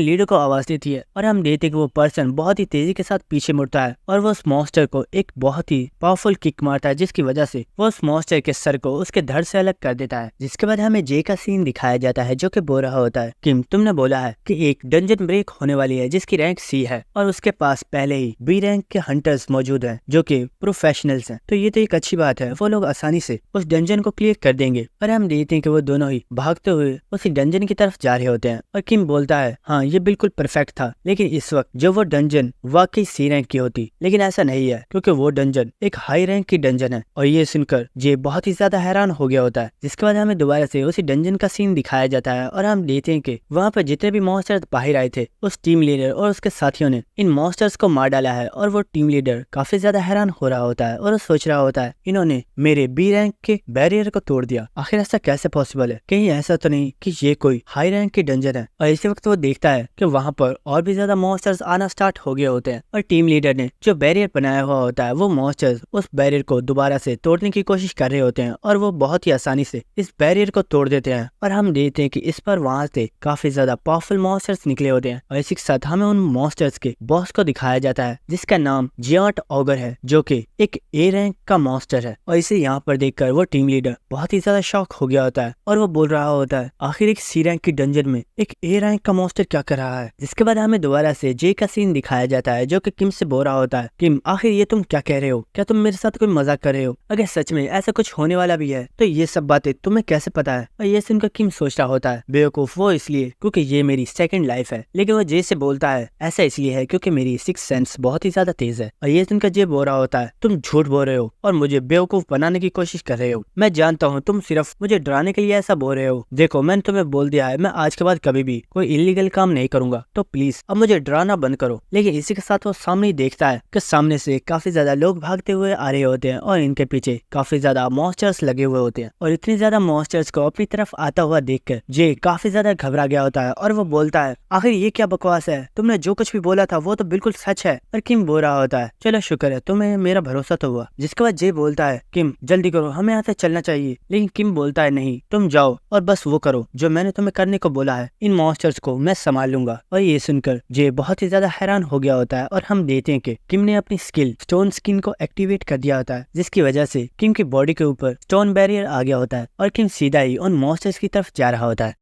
लीडर को आवाज देती है और हम देखते हैं कि वो पर्सन बहुत ही तेजी के साथ पीछे मुड़ता है और वो उस मॉन्स्टर को एक बहुत ही पावरफुल किक मारता है, जिसकी वजह से वो उस मॉन्स्टर के सर को उसके धड़ से अलग कर देता है। जिसके बाद हमें जे का सीन दिखाया जाता है जो कि बोल रहा होता है, किम तुमने बोला है कि एक डंजन ब्रेक होने वाली है जिसकी रैंक सी है और उसके पास पहले ही बी रैंक के हंटर्स मौजूद हैं जो कि प्रोफेशनल हैं, तो ये तो एक अच्छी बात है, वो लोग आसानी से उस डंजन को क्लियर कर देंगे। और हम देखते हैं कि वो दोनों ही भागते हुए उसी डंजन की तरफ जा रहे होते हैं और किम बोलता है हाँ ये बिल्कुल परफेक्ट था, लेकिन इस वक्त जो वो डंजन वाकई सी रैंक की होती, लेकिन ऐसा नहीं है क्योंकि वो डंजन एक हाई रैंक की डंजन है। और ये सुनकर जे बहुत ही ज्यादा हैरान हो गया होता है। जिसके बाद हमें दोबारा से उसी डंजन का सीन दिखाया जाता है और हम देखते हैं कि वहाँ पर जितने भी मॉन्स्टर्स बाहर आए थे उस टीम लीडर और उसके साथियों ने इन मॉन्स्टर्स को मार डाला है और वो टीम लीडर काफी ज्यादा हैरान हो रहा होता है और वो सोच रहा होता है इन्होंने मेरे बी रैंक के बैरियर को तोड़ दिया, आखिर ऐसा कैसे पॉसिबल है, कहीं ऐसा तो नहीं कि ये कोई हाई रैंक की डंजन है। और इसी वक्त वो देखता है कि वहाँ पर और भी ज्यादा मॉन्स्टर्स आना स्टार्ट हो गए होते हैं और टीम लीडर ने जो बैरियर बनाया हुआ होता है वो मॉन्स्टर्स उस बैरियर को दोबारा से तोड़ने की कोशिश कर रहे होते हैं और वो बहुत ही आसानी से इस बैरियर को तोड़ देते हैं। और हम देखते हैं कि इस पर वहाँ से काफी ज्यादा पावरफुल मॉन्स्टर्स निकले होते हैं और इसी के साथ हमें उन मॉन्स्टर्स के बॉस को दिखाया जाता है जिसका नाम जियांट ऑगर है जो कि एक ए रैंक का मॉन्स्टर है। और इसे यहाँ पर देखकर वो टीम लीडर बहुत ही ज्यादा शॉक हो गया होता है और वो बोल रहा होता है आखिर एक सी रैंक की डंजन में एक ए रैंक का मॉन्स्टर क्या कर रहा है। जिसके बाद हमें दोबारा से जे का सीन दिखाया जाता है जो कि किम से बोल रहा होता है किम आखिर ये तुम क्या कह रहे हो, क्या तुम मेरे साथ कोई मजाक कर रहे हो, अगर सच में ऐसा कुछ होने वाला भी है तो ये सब बातें तुम्हें कैसे पता है। और ये सुनकर किम सोच रहा होता है बेवकूफ वो इसलिए क्योंकि ये मेरी सेकंड लाइफ है। लेकिन वो जे से बोलता है ऐसा इसलिए है क्योंकि मेरी सिक्स सेंस बहुत ही ज्यादा तेज है। और ये सुनकर जे बोल रहा होता है तुम झूठ बोल रहे हो और मुझे बेवकूफ बनाने की कोशिश कर रहे हो, मैं जानता हूँ तुम सिर्फ मुझे डराने के लिए ऐसा बोल रहे हो। देखो मैंने तुम्हें बोल दिया है मैं आज के बाद कभी भी कोई इलीगल काम नहीं करूंगा, तो प्लीज अब मुझे डराना बंद करो। लेकिन इसी के साथ वो सामने ही देखता है कि सामने से काफी ज्यादा लोग भागते हुए आ रहे होते हैं और इनके पीछे काफी ज्यादा मॉन्स्टर्स लगे हुए होते हैं। और इतनी ज्यादा मॉन्स्टर्स को अपनी तरफ आता हुआ देखकर जे काफी ज्यादा घबरा गया होता है और वो बोलता है आखिर ये क्या बकवास है, तुमने जो कुछ भी बोला था वो तो बिल्कुल सच है। और किम बोल रहा होता है चलो शुक्र है तुम्हें मेरा भरोसा तो हुआ। जिसके बाद जे बोलता है किम जल्दी करो हमें यहाँ से चलना चाहिए। लेकिन किम बोलता है नहीं तुम जाओ और बस वो करो जो मैंने तुम्हें करने को बोला है, इन मॉन्स्टर्स को मैं संभाल लूंगा। और ये सुनकर जे बहुत ही ज्यादा हैरान हो गया होता है और हम देखते हैं कि किम ने अपनी स्किल स्टोन स्किन को एक्टिवेट कर दिया होता है जिसकी वजह से किम की बॉडी के ऊपर स्टोन बैरियर आ गया होता है और किम सीधा ही उन मॉन्स्टर्स की तरफ जा रहा होता है।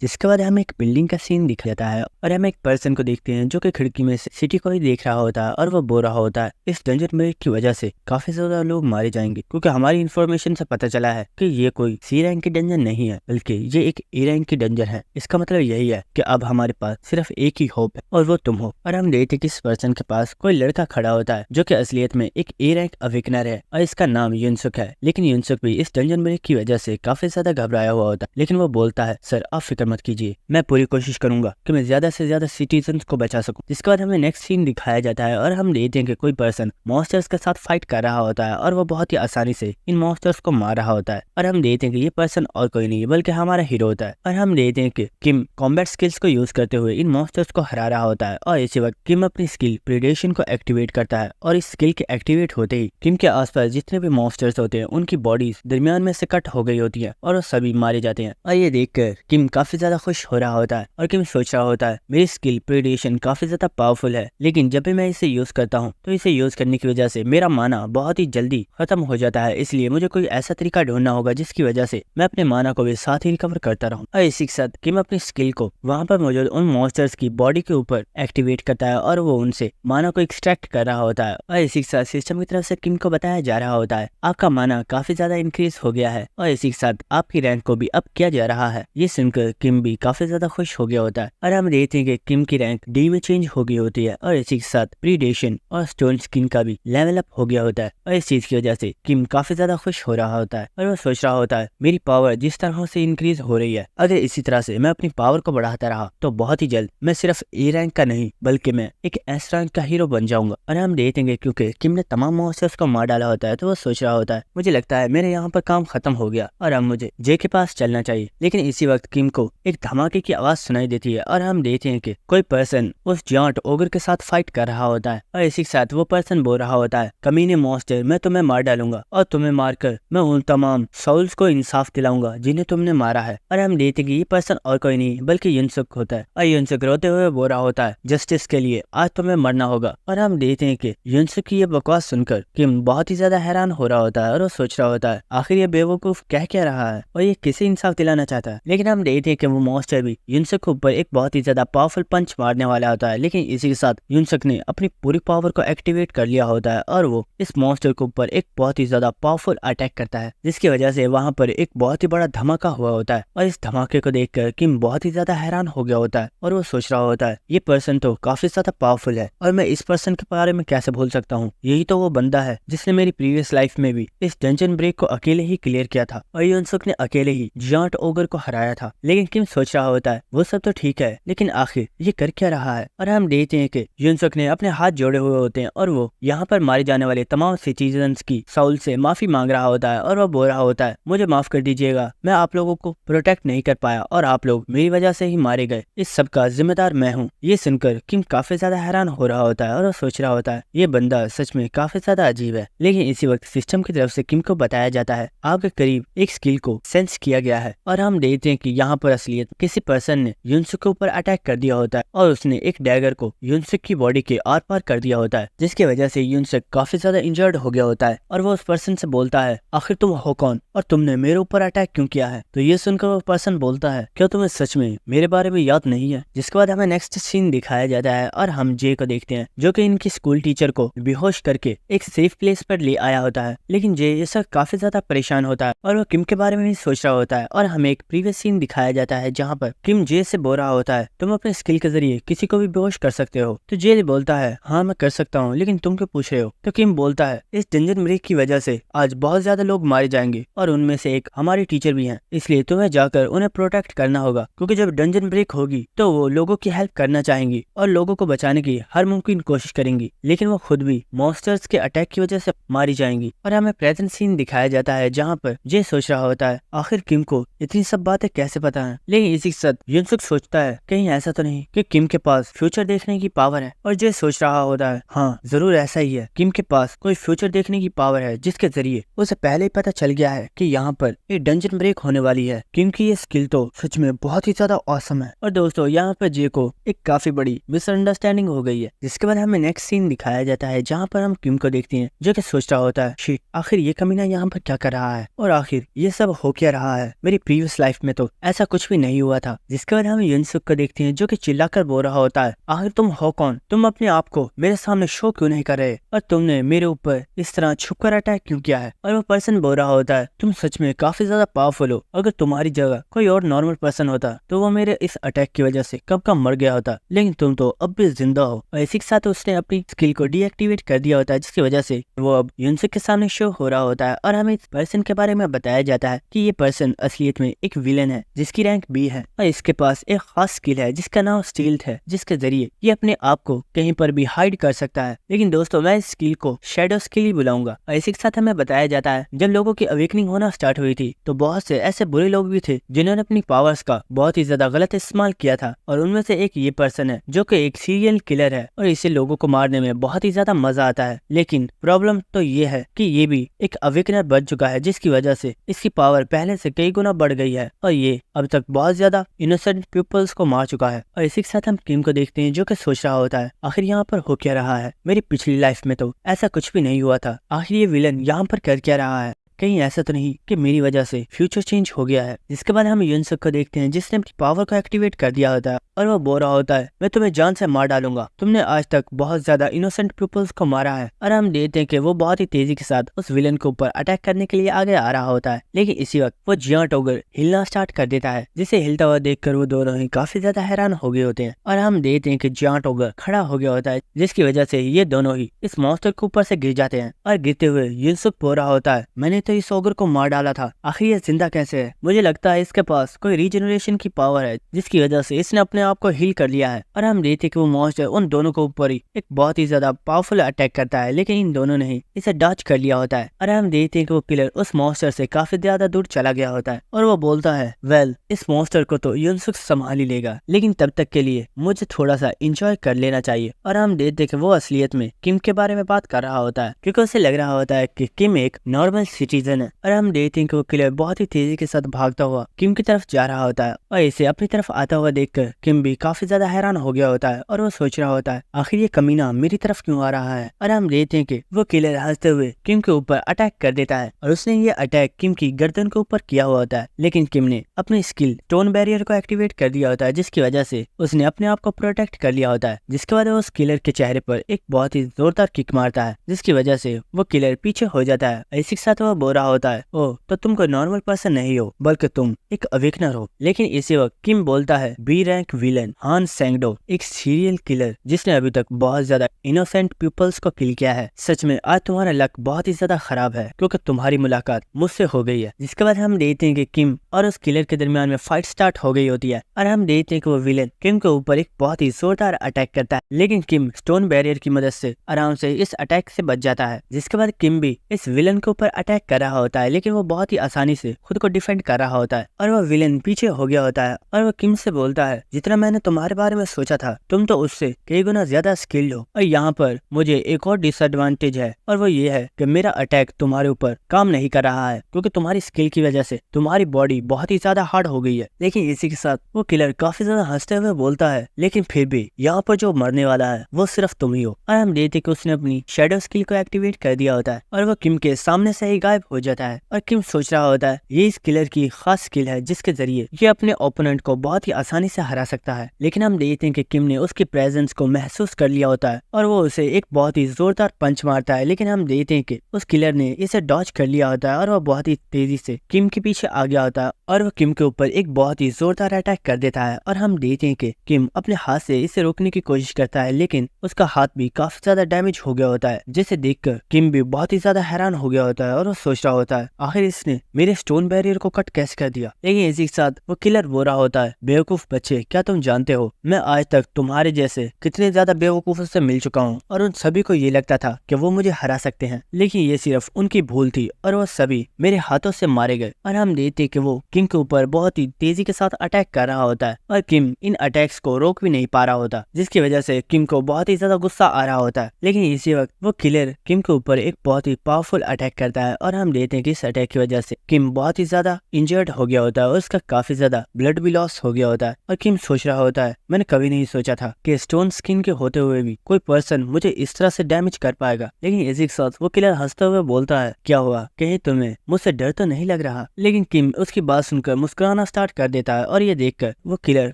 जिसके बाद हमें एक बिल्डिंग का सीन दिखा जाता है और हम एक पर्सन को देखते हैं जो कि खिड़की में से सिटी को ही देख रहा होता है और वो बोल रहा होता है इस डंजन ब्रेक की वजह से काफी ज्यादा लोग मारे जाएंगे क्योंकि हमारी इन्फॉर्मेशन से पता चला है कि ये कोई सी रैंक की डंजन नहीं है बल्कि ये एक ए रैंक की डंजन है। इसका मतलब यही है कि अब हमारे पास सिर्फ एक ही होप है और वो तुम हो। और हम देखते कि इस पर्सन के पास कोई लड़का खड़ा होता है जो कि असलियत में एक ए रैंक अवेकनर है और इसका नाम युनसुक है। लेकिन युनसुक भी इस डंजन ब्रेक की वजह से काफी ज्यादा घबराया हुआ होता है। लेकिन वो बोलता है सर आप फिक्र मत कीजिए, मैं पूरी कोशिश करूंगा कि मैं ज्यादा से ज्यादा सिटीजन्स को बचा सकूं। जिसके बाद हमें नेक्स्ट सीन दिखाया जाता है और हम देखते हैं कि कोई पर्सन मॉन्स्टर्स के साथ फाइट कर रहा होता है और वो बहुत ही आसानी से इन मॉन्स्टर्स को मार रहा होता है। और हम देखते हैं कि ये पर्सन और कोई नहीं बल्कि हमारा हीरो होता है। और हम देखते हैं कि किम कॉम्बैट स्किल्स को यूज करते हुए इन मॉन्स्टर्स को हरा रहा होता है और इसी वक्त किम अपनी स्किल प्रीडेशन को एक्टिवेट करता है और इस स्किल के एक्टिवेट होते ही किम के आसपास जितने भी मॉन्स्टर्स होते हैं उनकी बॉडीज दरमियान में से कट हो गई होती है और वो सभी मारे जाते हैं। और ये देखकर किम काफी ज्यादा खुश हो रहा होता है और किम सोच रहा होता है मेरी स्किल प्रीडेशन काफी ज्यादा पावरफुल है, लेकिन जब भी मैं इसे यूज करता हूँ तो इसे यूज करने की वजह से मेरा माना बहुत ही जल्दी खत्म हो जाता है। इसलिए मुझे कोई ऐसा तरीका ढूंढना होगा जिसकी वजह से मैं अपने माना को भी साथ ही रिकवर करता रहूं। और इसी के साथ किम अपनी स्किल को वहाँ पर मौजूद उन मॉन्स्टर्स की बॉडी के ऊपर एक्टिवेट करता है और वो उनसे माना को एक्सट्रैक्ट कर रहा होता है। और इसी के साथ सिस्टम की तरफ से किम को बताया जा रहा होता है आपका माना काफी ज्यादा इंक्रीज हो गया है और इसी के साथ आपकी रैंक को भी अप किया जा रहा है। ये सुनकर किम भी काफी ज्यादा खुश हो गया होता है और हम देखते हैं कि किम की रैंक डी में चेंज हो गई होती है और इसी के साथ प्रीडेशन और स्टोन स्किन का भी लेवल अप हो गया होता है। और इस चीज की वजह से किम काफी ज्यादा खुश हो रहा होता है और वो सोच रहा होता है मेरी पावर जिस तरह से इंक्रीज हो रही है, अगर इसी तरह से मैं अपनी पावर को बढ़ाता रहा तो बहुत ही जल्द मैं सिर्फ ए रैंक का नहीं बल्कि मैं एक एस रैंक का हीरो बन जाऊंगा। और हम देखेंगे क्योंकि किम ने तमाम मॉन्स्टर्स को मार डाला होता है तो वो सोच रहा होता है मुझे लगता है मेरे यहाँ पर काम खत्म हो गया और अब मुझे जे के पास चलना चाहिए। लेकिन इसी वक्त किम को एक धमाके की आवाज सुनाई देती है और हम देखते हैं कि कोई पर्सन उस जायंट ओगर के साथ फाइट कर रहा होता है और इसी के साथ वो पर्सन बोल रहा होता है, कमीने मॉन्स्टर, मैं तुम्हें मार डालूंगा और तुम्हें मारकर मैं उन तमाम सोल्स को इंसाफ दिलाऊंगा जिन्हें तुमने मारा है। और हम देखते हैं कि ये पर्सन और कोई नहीं बल्कि युनसुक होता है और युनसुक रोते हुए बोल रहा होता है, जस्टिस के लिए आज तुम्हें मरना होगा। और हम देखते हैं कि युनसुक की ये बकवास सुनकर किम बहुत ही ज्यादा हैरान हो रहा होता है और वो सोच रहा होता है आखिर ये बेवकूफ कह क्या रहा है और ये किसे इंसाफ दिलाना चाहता है। लेकिन हम देखते हैं कि वो मॉन्स्टर भी युनसुक के ऊपर एक बहुत ही ज्यादा पावरफुल पंच मारने वाला होता है, लेकिन इसी के साथ युनसुक ने अपनी पूरी पावर को एक्टिवेट कर लिया होता है और वो इस मॉन्स्टर के ऊपर एक बहुत ही ज्यादा पावरफुल अटैक करता है, जिसकी वजह से वहां पर एक बहुत ही बड़ा धमाका हुआ होता है। और इस धमाके को देखकर किम बहुत ही ज्यादा हैरान हो गया होता है और वो सोच रहा होता है ये पर्सन तो काफी ज्यादा पावरफुल है और मैं इस पर्सन के बारे में कैसे भूल सकता हूँ, यही तो वो बंदा है जिसने मेरी प्रीवियस लाइफ में भी इस डंजन ब्रेक को अकेले ही क्लियर किया था और युनसुक ने अकेले ही जायंट ओगर को हराया था। लेकिन किम सोच रहा होता है वो सब तो ठीक है, लेकिन आखिर ये कर क्या रहा है। और हम देखते हैं कि युनसुक ने अपने हाथ जोड़े हुए होते हैं और वो यहाँ पर मारे जाने वाले तमाम सिटीजन्स की साउल से माफी मांग रहा होता है और वो बोल रहा होता है, मुझे माफ कर दीजिएगा, मैं आप लोगों को प्रोटेक्ट नहीं कर पाया और आप लोग मेरी वजह से ही मारे गए, इस सब का जिम्मेदार मैं हूँ। ये सुनकर किम काफी ज्यादा हैरान हो रहा होता है और वो सोच रहा होता है ये बंदा सच में काफी ज्यादा अजीब है। लेकिन इसी वक्त सिस्टम की तरफ से किम को बताया जाता है आपके करीब एक स्किल को सेंस किया गया है और हम देखते हैं कि यहाँ पर असलियत किसी पर्सन ने युनसुक के ऊपर अटैक कर दिया होता है और उसने एक डैगर को युनसुक की बॉडी के आर पार कर दिया होता है, जिसकी वजह से युनसुक काफी ज्यादा इंजर्ड हो गया होता है और वो उस पर्सन से बोलता है आखिर तुम हो कौन और तुमने मेरे ऊपर अटैक क्यों किया है। तो ये सुनकर वो पर्सन बोलता है क्या तुम्हें सच में मेरे बारे में याद नहीं है। जिसके बाद हमें नेक्स्ट सीन दिखाया जाता है और हम जे को देखते हैं जो कि इनकी स्कूल टीचर को बेहोश करके एक सेफ प्लेस पर ले आया होता है। लेकिन जे ये सब काफी ज्यादा परेशान होता है और वो किम के बारे में ही सोच रहा होता है और हमें एक प्रीवियस सीन दिखाया जाता है जहाँ पर किम जे से बोल रहा होता है तुम अपने स्किल के जरिए किसी को भी बेहोश कर सकते हो। तो जे बोलता है हाँ मैं कर सकता हूँ, लेकिन तुम क्यों पूछ रहे हो। तो किम बोलता है इस डंजन ब्रेक की वजह से आज बहुत ज्यादा लोग मारे जाएंगे और उनमें से एक हमारी टीचर भी है, इसलिए तुम्हें जाकर उन्हें प्रोटेक्ट करना होगा क्योंकि जब डंजन ब्रेक होगी तो वो लोगों की हेल्प करना चाहेंगी और लोगों को बचाने की हर मुमकिन कोशिश करेंगी, लेकिन वो खुद भी मॉन्स्टर्स के अटैक की वजह से मारी जाएंगी। और हमें प्रेजेंट सीन दिखाया जाता है जहाँ पर जे सोच रहा होता है आखिर किम को इतनी सब बातें कैसे पता है। लेकिन इसी के साथ युनसुक सोचता है कहीं ऐसा तो नहीं कि किम के पास फ्यूचर देखने की पावर है और जे सोच रहा होता है हाँ जरूर ऐसा ही है, किम के पास कोई फ्यूचर देखने की पावर है जिसके जरिए उसे पहले ही पता चल गया है कि यहाँ पर एक डंजन ब्रेक होने वाली है। किम की ये स्किल तो सच में बहुत ही ज्यादा ऑसम है। और दोस्तों यहाँ पर जे को एक काफी बड़ी मिसअंडरस्टैंडिंग हो गई है, जिसके बाद हमें नेक्स्ट सीन दिखाया जाता है जहाँ पर हम किम को देखते हैं जो कि सोच रहा होता है शिट आखिर ये कमीना यहाँ पर क्या कर रहा है और आखिर ये सब हो क्या रहा है, मेरी प्रीवियस लाइफ में तो ऐसा कुछ भी नहीं हुआ था। जिसके बाद हम युनसुक को देखते हैं जो कि चिल्लाकर बोल रहा होता है आखिर तुम हो कौन, तुम अपने आप को मेरे सामने शो क्यों नहीं कर रहे और तुमने मेरे ऊपर इस तरह छुपकर अटैक क्यों किया है। और वो पर्सन बोल रहा होता है तुम सच में काफी ज्यादा पावरफुल हो, अगर तुम्हारी जगह कोई और नॉर्मल पर्सन होता तो वो मेरे इस अटैक की वजह से कब का मर गया होता, लेकिन तुम तो अब भी जिंदा हो। और इसी के साथ उसने अपनी स्किल को डीएक्टिवेट कर दिया होता है, जिसकी वजह से वो अब युनसुक के सामने शो हो रहा होता है। और हमें इस पर्सन के बारे में बताया जाता है कि ये पर्सन असलियत में एक विलेन है जिसकी रैंक बी है और इसके पास एक खास स्किल है जिसका नाम स्टील्थ है, जिसके जरिए ये अपने आप को कहीं पर भी हाइड कर सकता है। लेकिन दोस्तों मैं इस स्किल को शैडो स्किल ही बुलाऊंगा। और इसी के साथ हमें बताया जाता है जब लोगों की अवेकनिंग होना स्टार्ट हुई थी तो बहुत से ऐसे बुरे लोग भी थे जिन्होंने अपनी पावर्स का बहुत ही ज्यादा गलत इस्तेमाल किया था और उनमें से एक ये पर्सन है जो कि एक सीरियल किलर है और इसे लोगों को मारने में बहुत ही ज्यादा मजा आता है। लेकिन प्रॉब्लम तो ये है कि ये भी एक अवेकनर बन चुका है, जिसकी वजह से इसकी पावर पहले से कई गुना बढ़ गई है और ये अब तक बहुत ज्यादा इनोसेंट पीपल्स को मार चुका है। और इसी के साथ हम किम को देखते हैं जो कि सोच रहा होता है आखिर यहाँ पर हो क्या रहा है, मेरी पिछली लाइफ में तो ऐसा कुछ भी नहीं हुआ था, आखिर ये विलन यहाँ पर कर क्या रहा है, कहीं ऐसा तो नहीं कि मेरी वजह से फ्यूचर चेंज हो गया है। जिसके बाद हम युनसुक को देखते हैं जिसने अपनी पावर को एक्टिवेट कर दिया होता है और वो बोल रहा होता है मैं तुम्हें जान से मार डालूंगा, तुमने आज तक बहुत ज्यादा इनोसेंट पीपल्स को मारा है। और हम देखते हैं कि वो बहुत ही तेजी के साथ उस विलन के ऊपर अटैक करने के लिए आगे आ रहा होता है। लेकिन इसी वक्त वो जायंट ओगर हिलना स्टार्ट कर देता है, जिसे हिलता हुआ देखकर वो दोनों ही काफी ज्यादा हैरान हो गए होते हैं। और हम देखते हैं कि जायंट ओगर खड़ा हो गया होता है, जिसकी वजह से ये दोनों ही इस मॉन्स्टर के ऊपर से गिर जाते हैं। और गिरते हुए युनसुक बोल रहा होता है मैंने तो इस ओगर को मार डाला था, आखिर ये जिंदा कैसे है? मुझे लगता है इसके पास कोई रीजनरेशन की पावर है जिसकी वजह से इसने अपने आप को हील कर लिया है। और हम देखते कि वो मॉन्स्टर उन दोनों के ऊपर ही एक बहुत ही ज्यादा पावरफुल अटैक करता है, लेकिन इन दोनों ने ही इसे डॉज कर लिया होता है। और हम देखते हैं कि वो किलर उस मॉन्स्टर से काफी ज्यादा दूर चला गया होता है और वो बोलता है, वेल इस मॉन्स्टर को तो युनसुक संभाल ही लेगा, लेकिन तब तक के लिए मुझे थोड़ा सा इंजॉय कर लेना चाहिए। और हम देखते हैं कि वो असलियत में किम के बारे में बात कर रहा होता है, क्योंकि उसे लग रहा होता है कि किम एक नॉर्मल सिटीजन है। और हम देखते हैं कि वो किलर बहुत ही तेजी के साथ भागता हुआ किम की तरफ जा रहा होता है और इसे अपनी तरफ आता हुआ देखकर किम भी काफी ज्यादा हैरान हो गया होता है और वो सोच रहा होता है, आखिर ये कमीना मेरी तरफ क्यों आ रहा है। और हम देखते हैं कि वो किलर हंसते हुए किम के ऊपर अटैक कर देता है और उसने ये अटैक किम की गर्दन के ऊपर किया हुआ होता है, लेकिन किम ने अपनी स्किल स्टोन बैरियर को एक्टिवेट कर दिया होता है, जिसकी वजह से उसने अपने आप को प्रोटेक्ट कर लिया होता है। जिसके बाद वो उस किलर के चेहरे पर एक बहुत ही जोरदार किक मारता है, जिसकी वजह से वो किलर पीछे हो जाता है। इसी के साथ वो बोल रहा होता है, ओह तो तुम कोई नॉर्मल पर्सन नहीं हो, बल्कि तुम एक अवेकनर हो। लेकिन इसी वक्त किम बोलता है, बी रैंक विलन हान सेंगडो एक सीरियल किलर जिसने अभी तक बहुत ज्यादा इनोसेंट पीपल्स को किल किया है। सच में आज तुम्हारा लक बहुत ही ज्यादा खराब है, क्योंकि तुम्हारी मुलाकात मुझसे हो गई है। जिसके बाद हम देखते हैं कि किम और उस किलर के दरमियान में फाइट स्टार्ट हो गई होती है और हम देखते हैं कि वो विलन किम के ऊपर एक बहुत ही जोरदार अटैक करता है, लेकिन किम स्टोन बैरियर की मदद से आराम से इस अटैक से बच जाता है। जिसके बाद किम भी इस विलन के ऊपर अटैक कर रहा होता है, लेकिन वो बहुत ही आसानी से खुद को डिफेंड कर रहा होता है और वो विलन पीछे हो गया होता है और वो किम से बोलता है, जितना मैंने तुम्हारे बारे में सोचा था तुम तो उससे कई गुना ज्यादा स्किल्ड हो। और यहाँ पर मुझे एक और डिसएडवांटेज है और वो ये है कि मेरा अटैक तुम्हारे ऊपर काम नहीं कर रहा है, क्योंकि तुम्हारी स्किल की वजह से तुम्हारी बॉडी बहुत ही ज्यादा हार्ड हो गई है। लेकिन इसी के साथ वो किलर काफी ज्यादा हंसते हुए बोलता है, लेकिन फिर भी यहाँ पर जो मरने वाला है वो सिर्फ तुम ही हो। और हम देखते कि उसने अपनी शैडो स्किल को एक्टिवेट कर दिया होता है और वो किम के सामने से ही गायब हो जाता है। और किम सोच रहा होता है ये इस किलर की खास स्किल है जिसके जरिए ये अपने ओपोनेंट को बहुत ही आसानी से हरा सकता है। लेकिन हम देखते हैं कि किम ने उसकी प्रेजेंस को महसूस कर लिया होता है और वो उसे एक बहुत ही जोरदार पंच मारता है, लेकिन हम देखते हैं कि उस किलर ने इसे डॉज कर लिया होता है और वो बहुत ही तेजी से किम के पीछे आ गया होता है और वो किम के ऊपर एक बहुत ही जोरदार अटैक कर देता है। और हम देखते हैं कि किम अपने हाथ से इसे रोकने की कोशिश करता है, लेकिन उसका हाथ भी काफी ज्यादा डैमेज हो गया होता है, जिसे देखकर किम भी बहुत ही ज्यादा हैरान हो गया होता है और वो सोच रहा होता है, आखिर इसने मेरे स्टोन बैरियर को कट कैसे कर दिया। लेकिन इसी के साथ वो किलर बोल रहा होता है, बेवकूफ बच्चे, क्या तुम जानते हो मैं आज तक तुम्हारे जैसे कितने ज्यादा बेवकूफों से मिल चुका हूँ और उन सभी को ये लगता था कि वो मुझे हरा सकते हैं, लेकिन ये सिर्फ उनकी भूल थी और वो सभी मेरे हाथों से मारे गए। और हम देखते कि वो किम के ऊपर बहुत ही तेजी के साथ अटैक कर रहा होता है और किम इन अटैक्स को रोक भी नहीं पा रहा होता, जिसकी वजह से किम को बहुत ही ज्यादा गुस्सा आ रहा होता है। लेकिन इसी वक्त वो किलर किम के ऊपर एक बहुत ही पावरफुल अटैक करता है और हम देखते हैं कि इस अटैक की वजह से किम बहुत ही ज्यादा इंजर्ड हो गया होता है और उसका काफी ज्यादा ब्लड भी लॉस हो गया होता है। और किम सोच रहा होता है, मैंने कभी नहीं सोचा था कि स्टोन स्किन के होते हुए भी कोई पर्सन मुझे इस तरह से डैमेज कर पाएगा। लेकिन इसी के साथ वो किलर हंसते हुए बोलता है, क्या हुआ, कहीं तुम्हें मुझसे डर तो नहीं लग रहा। लेकिन किम उसकी बात सुनकर मुस्कुराना स्टार्ट कर देता है और ये देखकर वो किलर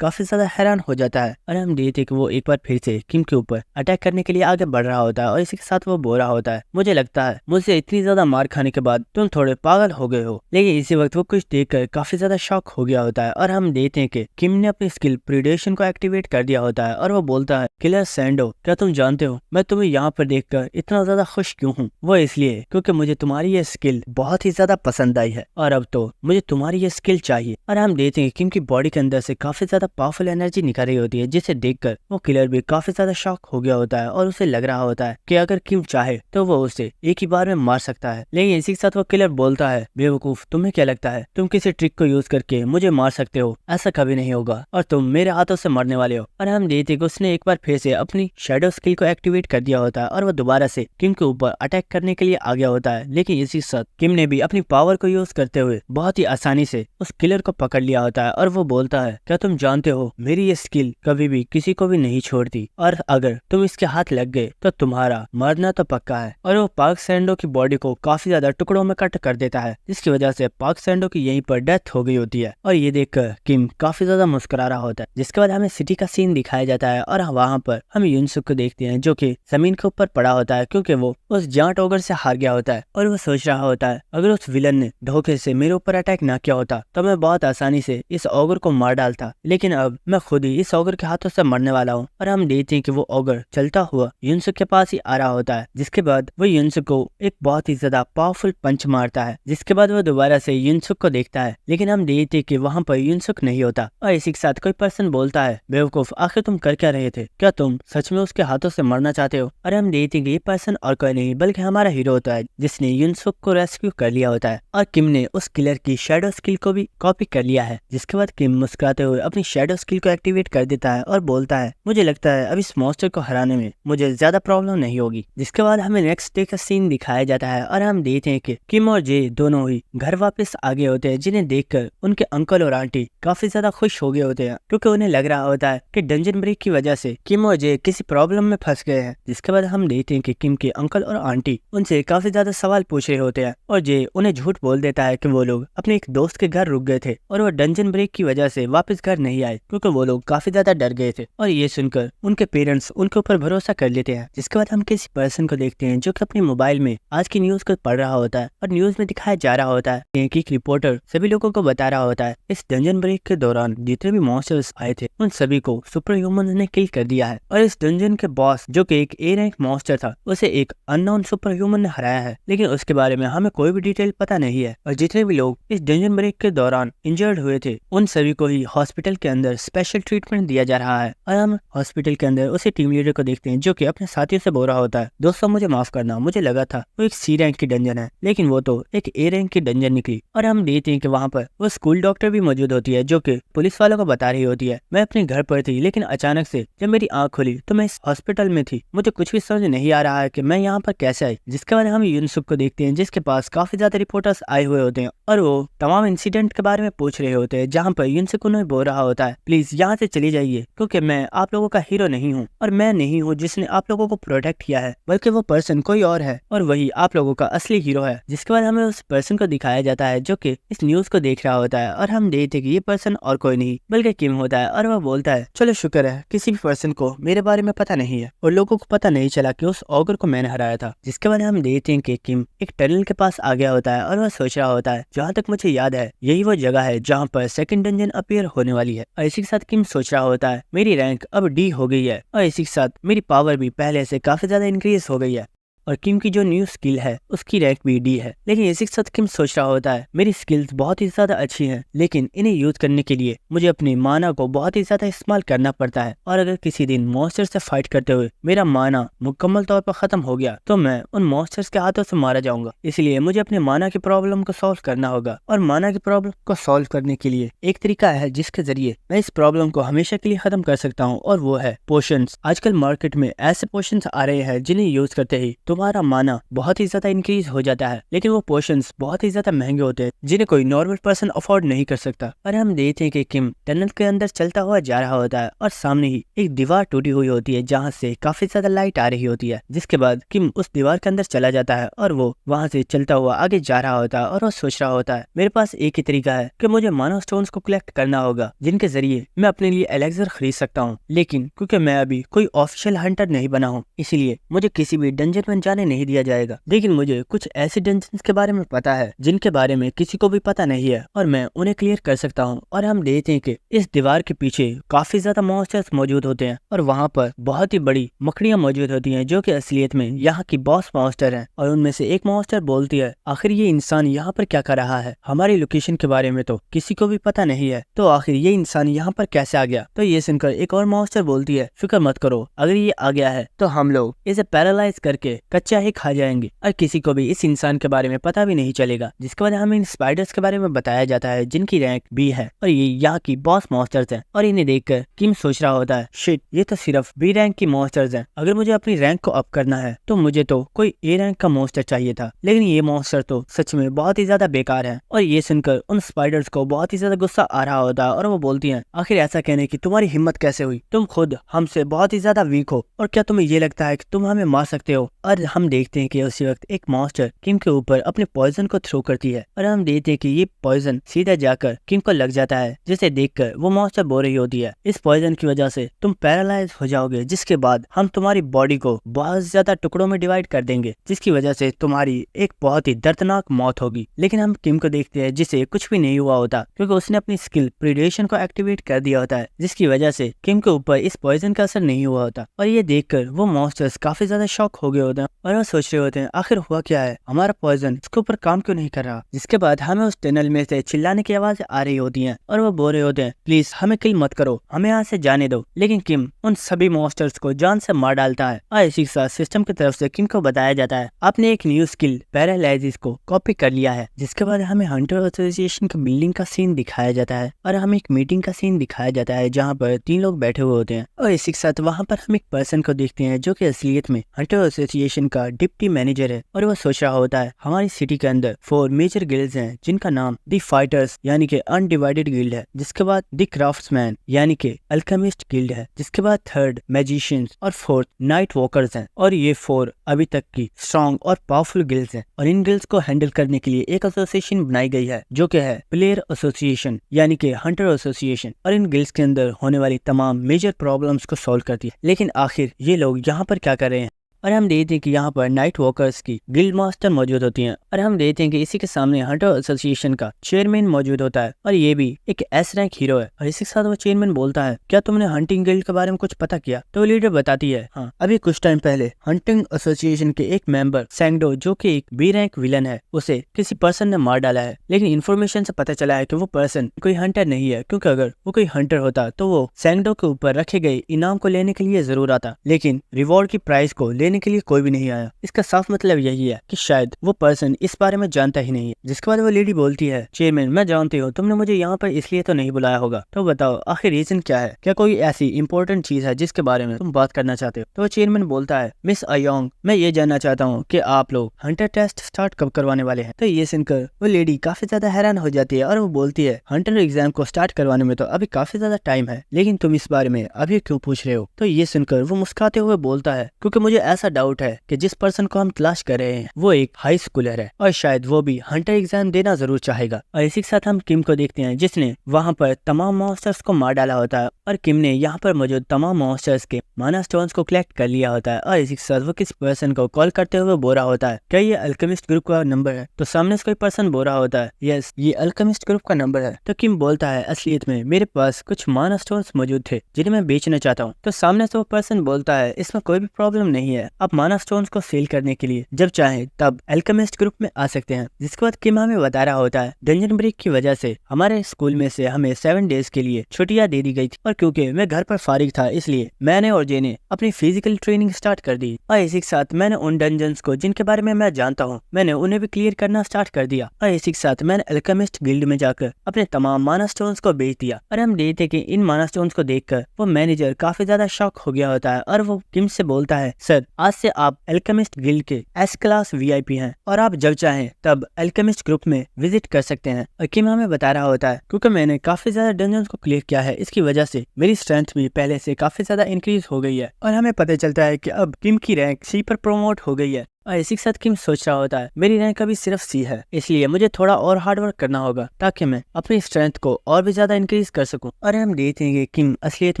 काफी ज्यादा हैरान हो जाता है। और हम देखते कि वो एक बार फिर से किम के ऊपर अटैक करने के लिए आगे बढ़ रहा होता है और इसी के साथ वो बोल रहा होता है, मुझे लगता है मुझसे इतनी ज्यादा मार खाने के बाद तुम थोड़े पागल हो गए हो। लेकिन इसी वक्त वो कुछ देखकर काफी ज्यादा शॉक हो गया होता है और हम देखते हैं कि किम ने अपनी स्किल प्रीडेशन को एक्टिवेट कर दिया होता है और वो बोलता है, किलर सैंडो, क्या तुम जानते हो मैं तुम्हें यहाँ पर देखकर इतना ज्यादा खुश क्यों हूँ? वो इसलिए क्योंकि मुझे तुम्हारी ये स्किल बहुत ही ज्यादा पसंद आई है और अब तो मुझे तुम्हारी ये स्किल चाहिए। और हम देखते हैं किम की बॉडी के अंदर से काफी ज्यादा पावरफुल एनर्जी निकल रही होती है, जिसे देखकर वो किलर भी काफी ज्यादा शॉक हो गया होता है और उसे लग रहा होता है कि अगर किम चाहे तो वो उसे एक ही बार में मार सकता है। लेकिन इसी के साथ वो किलर बोलता है, बेवकूफ, तुम्हें क्या लगता है तुम किसी ट्रिक को यूज करके मुझे मार सकते हो? ऐसा कभी नहीं होगा और तुम मेरे हाथों से मरने वाले हो। और हम देखते कि उसने एक बार फिर से अपनी शैडो स्किल को एक्टिवेट कर दिया होता है और वो दोबारा से किम के ऊपर अटैक करने के लिए आ गया होता है। लेकिन इसी के साथ किम ने भी अपनी पावर को यूज करते हुए बहुत ही आसानी से उस किलर को पकड़ लिया होता है और वो बोलता है, क्या तुम जानते हो मेरी ये स्किल कभी भी किसी को भी नहीं छोड़ती और अगर तुम इसके हाथ लग गए तो तुम्हारा मरना तो पक्का है। और वो पार्क सैंडो की बॉडी को काफी ज्यादा टुकड़ों में कट कर देता है, जिसकी वजह से पार्क सैंडो की यहीं पर डेथ हो गई होती है। और ये देखकर किम काफी ज्यादा मुस्कुरा रहा होता है। जिसके बाद हमें सिटी का सीन दिखाया जाता है और वहाँ पर हम युनसुक को देखते हैं जो कि जमीन के ऊपर पड़ा होता है, क्योंकि वो उस जांट ओगर से हार गया होता है और वो सोच रहा होता है, अगर उस विलन ने धोखे से मेरे ऊपर अटैक ना किया होता होता तो मैं बहुत आसानी से इस ऑगर को मार डालता, लेकिन अब मैं खुद ही इस ऑगर के हाथों से मरने वाला हूँ। और हम देखते हैं कि वो ऑगर चलता हुआ युनसुक के पास ही आ रहा होता है, जिसके बाद वो युनसुक को एक बहुत ही ज्यादा पावरफुल पंच मारता है, जिसके बाद वो दोबारा से युनसुक को देखता है, लेकिन हम देखते हैं कि वहाँ पर युनसुक नहीं होता। और इसी के साथ कोई पर्सन बोलता है, बेवकूफ आखिर तुम कर क्या रहे थे, क्या तुम सच में उसके हाथों से मरना चाहते हो? और हम देखते हैं कि ये पर्सन और कोई नहीं बल्कि हमारा हीरो होता है, जिसने युनसुक को रेस्क्यू कर लिया होता है। और किम ने उस किलर की शैडो स्किल को भी कॉपी कर लिया है, जिसके बाद किम मुस्कुराते हुए अपनी शैडो स्किल को एक्टिवेट कर देता है और बोलता है, मुझे लगता है अब इस मॉन्स्टर को हराने में मुझे ज्यादा प्रॉब्लम नहीं होगी। जिसके बाद हमें नेक्स्ट डे का सीन दिखाया जाता है और हम देखते हैं कि किम और जे दोनों ही घर वापस आ गए होते हैं, जिन्हें देखकर उनके अंकल और आंटी काफी ज्यादा खुश हो गए होते हैं, क्योंकि उन्हें लग रहा होता है कि डंजन ब्रेक की वजह से किम और जे किसी प्रॉब्लम में फंस गए हैं। जिसके बाद हम देखते हैं कि किम के अंकल और आंटी उनसे काफी ज्यादा सवाल पूछ रहे होते हैं और जे उन्हें झूठ बोल देता है कि वो लोग अपने एक दोस्त के घर रुक गए थे और वो डंजन ब्रेक की वजह से वापस घर नहीं आए, क्योंकि वो लोग काफी ज्यादा डर गए थे। और ये सुनकर उनके पेरेंट्स उनके ऊपर भरोसा कर लेते हैं। जिसके बाद हम किसी पर्सन को देखते हैं जो कि अपने मोबाइल में आज की न्यूज को पढ़ रहा होता है और न्यूज में दिखाया जा रहा होता है कि एक रिपोर्टर सभी लोगों को बता रहा होता है इस डंजन ब्रेक के दौरान जितने भी मॉन्स्टर्स आए थे उन सभी को सुपर ह्यूमन ने किल कर दिया है। और इस डंजन के बॉस जो कि एक ए रैंक मॉन्स्टर था, उसे एक अननोन सुपर ह्यूमन ने हराया है, लेकिन उसके बारे में हमें कोई भी डिटेल पता नहीं है। और जितने भी लोग इस डंजन ब्रेक के दौरान इंजर्ड हुए थे उन सभी को ही हॉस्पिटल के अंदर स्पेशल ट्रीटमेंट दिया जा रहा है। और हम हॉस्पिटल के अंदर उसी टीम लीडर को देखते हैं जो कि अपने साथियों से बोल रहा होता है, दोस्तों मुझे माफ करना, मुझे लगा था वो एक सी रैंक की डंजन है, लेकिन वो तो एक ए रैंक की डंजन निकली। और हम देखते हैं कि वहाँ पर वो स्कूल डॉक्टर भी मौजूद होती है जो कि पुलिस वालों को बता रही होती है, मैं अपने घर पर थी लेकिन अचानक से जब मेरी आंख खुली तो मैं इस हॉस्पिटल में थी, मुझे कुछ भी समझ नहीं आ रहा है कि मैं यहाँ पर कैसे आई। जिसके बाद हम युनसुक को देखते हैं जिसके पास काफी ज्यादा रिपोर्टर्स आए हुए होते हैं और वो तमाम इंसिडेंट के बारे में पूछ रहे होते हैं, जहाँ पर युनसुक उन्हें बोल रहा होता है प्लीज यहाँ से चली जाइए, क्योंकि मैं आप लोगों का हीरो नहीं हूँ और मैं नहीं हूँ जिसने आप लोगों को प्रोटेक्ट किया है, बल्कि वो पर्सन कोई और है और वही आप लोगों का असली हीरो है। जिसके बाद हमें उस पर्सन को दिखाया जाता है जो कि इस न्यूज को देख रहा होता है और हम देखते हैं कि ये पर्सन और कोई नहीं बल्कि किम होता है। और वह बोलता है, चलो शुक्र है किसी भी पर्सन को मेरे बारे में पता नहीं है और लोगों को पता नहीं चला कि उस ऑगर को मैंने हराया था। जिसके बाद हम देखते हैं कि किम एक टनल के पास आ गया होता है और वह सोच रहा होता है, जहाँ तक मुझे याद है यही वो जगह है जहाँ पर सेकंड डंजन अपीयर होने वाली है। और इसी के साथ किम सोच रहा होता है मेरी रैंक अब डी हो गई है और इसी के साथ मेरी पावर भी पहले से काफी ज्यादा इंक्रीज हो गई है और किम की जो न्यू स्किल है उसकी रैंक भी डी है। लेकिन इसी के साथ किम सोच रहा होता है मेरी स्किल्स बहुत ही ज्यादा अच्छी हैं, लेकिन इन्हें यूज करने के लिए मुझे अपनी माना को बहुत ही ज्यादा इस्तेमाल करना पड़ता है और अगर किसी दिन मॉन्स्टर से फाइट करते हुए मेरा माना मुकम्मल तौर पर खत्म हो गया तो मैं उन मॉन्स्टर्स के हाथों से मारा जाऊंगा। इसलिए मुझे अपने माना की प्रॉब्लम को सॉल्व करना होगा और माना की प्रॉब्लम को सॉल्व करने के लिए एक तरीका है जिसके जरिए मैं इस प्रॉब्लम को हमेशा के लिए खत्म कर सकता हूँ और वो है पोशंस। आजकल मार्केट में ऐसे पोशंस आ रहे हैं जिन्हें यूज करते ही तुम्हारा माना बहुत ही ज्यादा इंक्रीज हो जाता है, लेकिन वो पोशंस बहुत ही ज्यादा महंगे होते हैं जिन्हें कोई नॉर्मल पर्सन अफोर्ड नहीं कर सकता। और हम देखते हैं कि किम टनल के अंदर चलता हुआ जा रहा होता है और सामने ही एक दीवार टूटी हुई होती है जहाँ से काफी ज्यादा लाइट आ रही होती है। जिसके बाद किम उस दीवार के अंदर चला जाता है और वो वहाँ से चलता हुआ आगे जा रहा होता है और वो सोच रहा होता है मेरे पास एक ही तरीका है कि मुझे माना स्टोन्स को कलेक्ट करना होगा जिनके जरिए मैं अपने लिए एलेक्सर खरीद सकता हूँ, लेकिन क्योंकि मैं अभी कोई ऑफिशियल हंटर नहीं बना हूँ इसलिए मुझे किसी भी डंजन में जाने नहीं दिया जाएगा। लेकिन मुझे कुछ ऐसे डंजन्स के बारे में पता है जिनके बारे में किसी को भी पता नहीं है और मैं उन्हें क्लियर कर सकता हूँ। और हम देखते हैं कि इस दीवार के पीछे काफी ज्यादा मॉन्स्टर्स मौजूद होते हैं और वहाँ पर बहुत ही बड़ी मकड़ियाँ मौजूद होती हैं जो कि असलियत में यहाँ की बॉस मॉन्स्टर हैं। और उनमें से एक मॉन्स्टर बोलती है आखिर ये इंसान यहाँ पर क्या कर रहा है, हमारी लोकेशन के बारे में तो किसी को भी पता नहीं है, तो आखिर ये इंसान यहाँ पर कैसे आ गया। तो ये सुनकर एक और मॉन्स्टर बोलती है फिक्र मत करो, अगर ये आ गया है तो हम लोग इसे पैरालाइज करके कच्चा ही खा जाएंगे और किसी को भी इस इंसान के बारे में पता भी नहीं चलेगा। जिसके बाद हमें इन स्पाइडर्स के बारे में बताया जाता है जिनकी रैंक बी है और ये यहाँ की बॉस मॉन्स्टर्स हैं। और इन्हें देखकर किम सोच रहा होता है शिट, ये तो सिर्फ बी रैंक की मॉन्स्टर्स हैं, अगर मुझे अपनी रैंक को अप करना है तो मुझे तो कोई ए रैंक का मॉन्स्टर चाहिए था, लेकिन ये मॉन्स्टर तो सच में बहुत ही ज्यादा बेकार है। और ये सुनकर उन स्पाइडर्स को बहुत ही ज्यादा गुस्सा आ रहा होता है और वो बोलती हैं आखिर ऐसा कहने की तुम्हारी हिम्मत कैसे हुई, तुम खुद हमसे बहुत ही ज्यादा वीक हो और क्या तुम्हें ये लगता है कि तुम हमें मार सकते हो। और बाद हम देखते हैं कि उसी वक्त एक मॉन्स्टर किम के ऊपर अपने पॉइजन को थ्रो करती है और हम देखते हैं कि ये पॉइजन सीधा जाकर किम को लग जाता है, जिसे देखकर वो मॉन्स्टर बोल रही होती है इस पॉइजन की वजह से तुम पैरालाइज हो जाओगे, जिसके बाद हम तुम्हारी बॉडी को बहुत ज्यादा टुकड़ों में डिवाइड कर देंगे, जिसकी वजह से तुम्हारी एक बहुत ही दर्दनाक मौत होगी। लेकिन हम किम को देखते हैं जिसे कुछ भी नहीं हुआ होता, क्योंकि उसने अपनी स्किल प्रीडेशन को एक्टिवेट कर दिया होता है, जिसकी वजह से किम के ऊपर इस पॉइजन का असर नहीं हुआ होता। और ये देखकर वो मॉन्स्टर्स काफी ज्यादा शॉक हो गए होते हैं और वो सोच रहे होते हैं आखिर हुआ क्या है, हमारा पॉइजन इसके ऊपर काम क्यों नहीं कर रहा। जिसके बाद हमें उस टनल में से चिल्लाने की आवाज आ रही होती है और वो बोल रहे होते हैं प्लीज हमें किल मत करो, हमें यहाँ से जाने दो। लेकिन किम उन सभी मॉन्स्टर्स को जान से मार डालता है और इसी के साथ सिस्टम की तरफ से किम को बताया जाता है आपने एक न्यू स्किल पैरालाइसिस को कॉपी कर लिया है। जिसके बाद हमें हंटर एसोसिएशन की बिल्डिंग का सीन दिखाया जाता है और हमें एक मीटिंग का सीन दिखाया जाता है जहाँ पर 3 लोग बैठे हुए होते हैं और इसी के साथ वहाँ पर हम एक पर्सन को देखते हैं जो कि असलियत में हंटर एसोसिएशन का डिप्टी मैनेजर है और वो सोच रहा होता है हमारी सिटी के अंदर 4 मेजर गिल्ड्स हैं जिनका नाम दी फाइटर्स यानी कि अनडिवाइडेड गिल्ड है, जिसके बाद दी क्राफ्ट्समैन यानी कि अल्केमिस्ट गिल्ड है, जिसके बाद 3rd मैजिशियंस और 4th नाइट वॉकर्स हैं। और ये 4 अभी तक की स्ट्रॉन्ग और पावरफुल गिल्ड्स हैं और इन गिल्ड्स को हैंडल करने के लिए एक एसोसिएशन बनाई गई है जो कि है प्लेयर एसोसिएशन यानी कि हंटर एसोसिएशन, और इन गिल्ड्स के अंदर होने वाली तमाम मेजर प्रॉब्लम्स को सॉल्व करती है। लेकिन आखिर ये लोग यहाँ पर क्या कर रहे हैं और हम देखते हैं कि यहाँ पर नाइट वॉकर्स की गिल्ड मास्टर मौजूद होती हैं और हम देखते हैं कि इसी के सामने हंटर एसोसिएशन का चेयरमैन मौजूद होता है और ये भी एक एस रैंक हीरो है। और इसी के साथ वो चेयरमैन बोलता है क्या तुमने हंटिंग गिल्ड के बारे में कुछ पता किया? तो लीडर बताती है हाँ, अभी कुछ टाइम पहले हंटिंग एसोसिएशन के एक मेंबर सैंगडो जो कि एक बी रैंक विलन है उसे किसी पर्सन ने मार डाला है। लेकिन इन्फॉर्मेशन से पता चला है कि वो पर्सन कोई हंटर नहीं है, क्योंकि अगर वो कोई हंटर होता तो वो सैंगडो के ऊपर रखे गए इनाम को लेने के लिए जरूर आता, लेकिन रिवॉर्ड की प्राइस को लेने के लिए कोई भी नहीं आया। इसका साफ मतलब यही है कि शायद वो पर्सन इस बारे में जानता ही नहीं है। जिसके बाद वो लेडी बोलती है चेयरमैन मैं जानती हूँ तुमने मुझे यहाँ पर इसलिए तो नहीं बुलाया होगा, तो बताओ आखिर रीजन क्या है, क्या कोई ऐसी इंपॉर्टेंट चीज है जिसके बारे में तुम बात करना चाहते हो? तो वो चेयरमैन बोलता है मिस अयोंग मैं ये जानना चाहता हूँ कि आप लोग हंटर टेस्ट स्टार्ट कब करवाने वाले हैं? तो ये सुनकर वो लेडी काफी ज्यादा हैरान हो जाती है और वो बोलती है हंटर एग्जाम को स्टार्ट करवाने में तो अभी काफी ज्यादा टाइम है, लेकिन तुम इस बारे में अभी क्यों पूछ रहे हो? तो ये सुनकर वो मुस्कुराते हुए बोलता है क्योंकि मुझे ऐसा डाउट है कि जिस पर्सन को हम तलाश कर रहे हैं वो एक हाई स्कूलर है और शायद वो भी हंटर एग्जाम देना जरूर चाहेगा। और इसी के साथ हम किम को देखते हैं जिसने वहाँ पर तमाम मॉन्स्टर्स को मार डाला होता है और किम ने यहाँ पर मौजूद तमाम मॉन्स्टर्स के माना स्टोन्स को कलेक्ट कर लिया होता है। और इसी के साथ वो किस पर्सन को कॉल करते हुए बोल रहा होता है क्या ये अल्केमिस्ट ग्रुप का नंबर है? तो सामने से कोई पर्सन बोल रहा होता है यस ये अल्केमिस्ट ग्रुप का नंबर है। तो किम बोलता है असलियत में मेरे पास कुछ माना स्टोन्स मौजूद थे जिन्हें मैं बेचना चाहता हूँ। तो सामने से वो पर्सन बोलता है इसमें कोई भी प्रॉब्लम नहीं है, आप माना स्टोन्स को सेल करने के लिए जब चाहे तब अल्केमिस्ट ग्रुप में आ सकते हैं। जिसके बाद किम हमें बता रहा होता है डंजन ब्रेक की वजह से हमारे स्कूल में से हमें 7 डेज के लिए छुट्टियां दे दी गई थी और क्योंकि मैं घर पर फारिग था इसलिए मैंने और जे ने अपनी फिजिकल ट्रेनिंग स्टार्ट कर दी। और इसी के साथ मैंने उन डंजन्स को जिनके बारे में मैं जानता हूँ मैंने उन्हें भी क्लियर करना स्टार्ट कर दिया। और इसी के साथ मैंने अल्केमिस्ट गिल्ड में जाकर अपने तमाम माना स्टोन्स को बेच दिया। और हम देखते कि इन माना स्टोन्स को देखकर वो मैनेजर काफी ज्यादा शॉक हो गया होता है और वो किम से बोलता है सर आज से आप अल्केमिस्ट गिल्ड के एस क्लास VIP हैं और आप जब चाहें तब अल्केमिस्ट ग्रुप में विजिट कर सकते हैं। और किम हमें बता रहा होता है क्योंकि मैंने काफी ज्यादा डंजन्स को क्लियर किया है इसकी वजह से मेरी स्ट्रेंथ भी पहले से काफी ज्यादा इंक्रीज हो गई है। और हमें पता चलता है कि अब किम की रैंक C पर प्रमोट हो गई है। और इसी के साथ किम सोच रहा होता है मेरी रैंक अभी सिर्फ C है, इसलिए मुझे थोड़ा और हार्ड वर्क करना होगा ताकि मैं अपनी स्ट्रेंथ को और भी ज्यादा इंक्रीज कर सकूं। और हम देखते हैं कि किम असलियत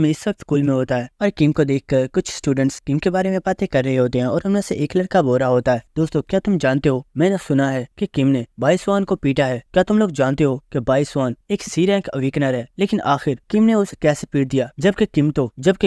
में इस वक्त स्कूल में होता है और किम को देखकर कुछ स्टूडेंट्स किम के बारे में बातें कर रहे होते हैं और उनमें से एक लड़का बोल रहा होता है दोस्तों क्या तुम जानते हो मैंने सुना है कि किम ने बाइसवान को पीटा है। क्या तुम लोग जानते हो कि बाइसवान एक C रैंक अवेकनर है, लेकिन आखिर किम ने उसे कैसे पीट दिया जबकि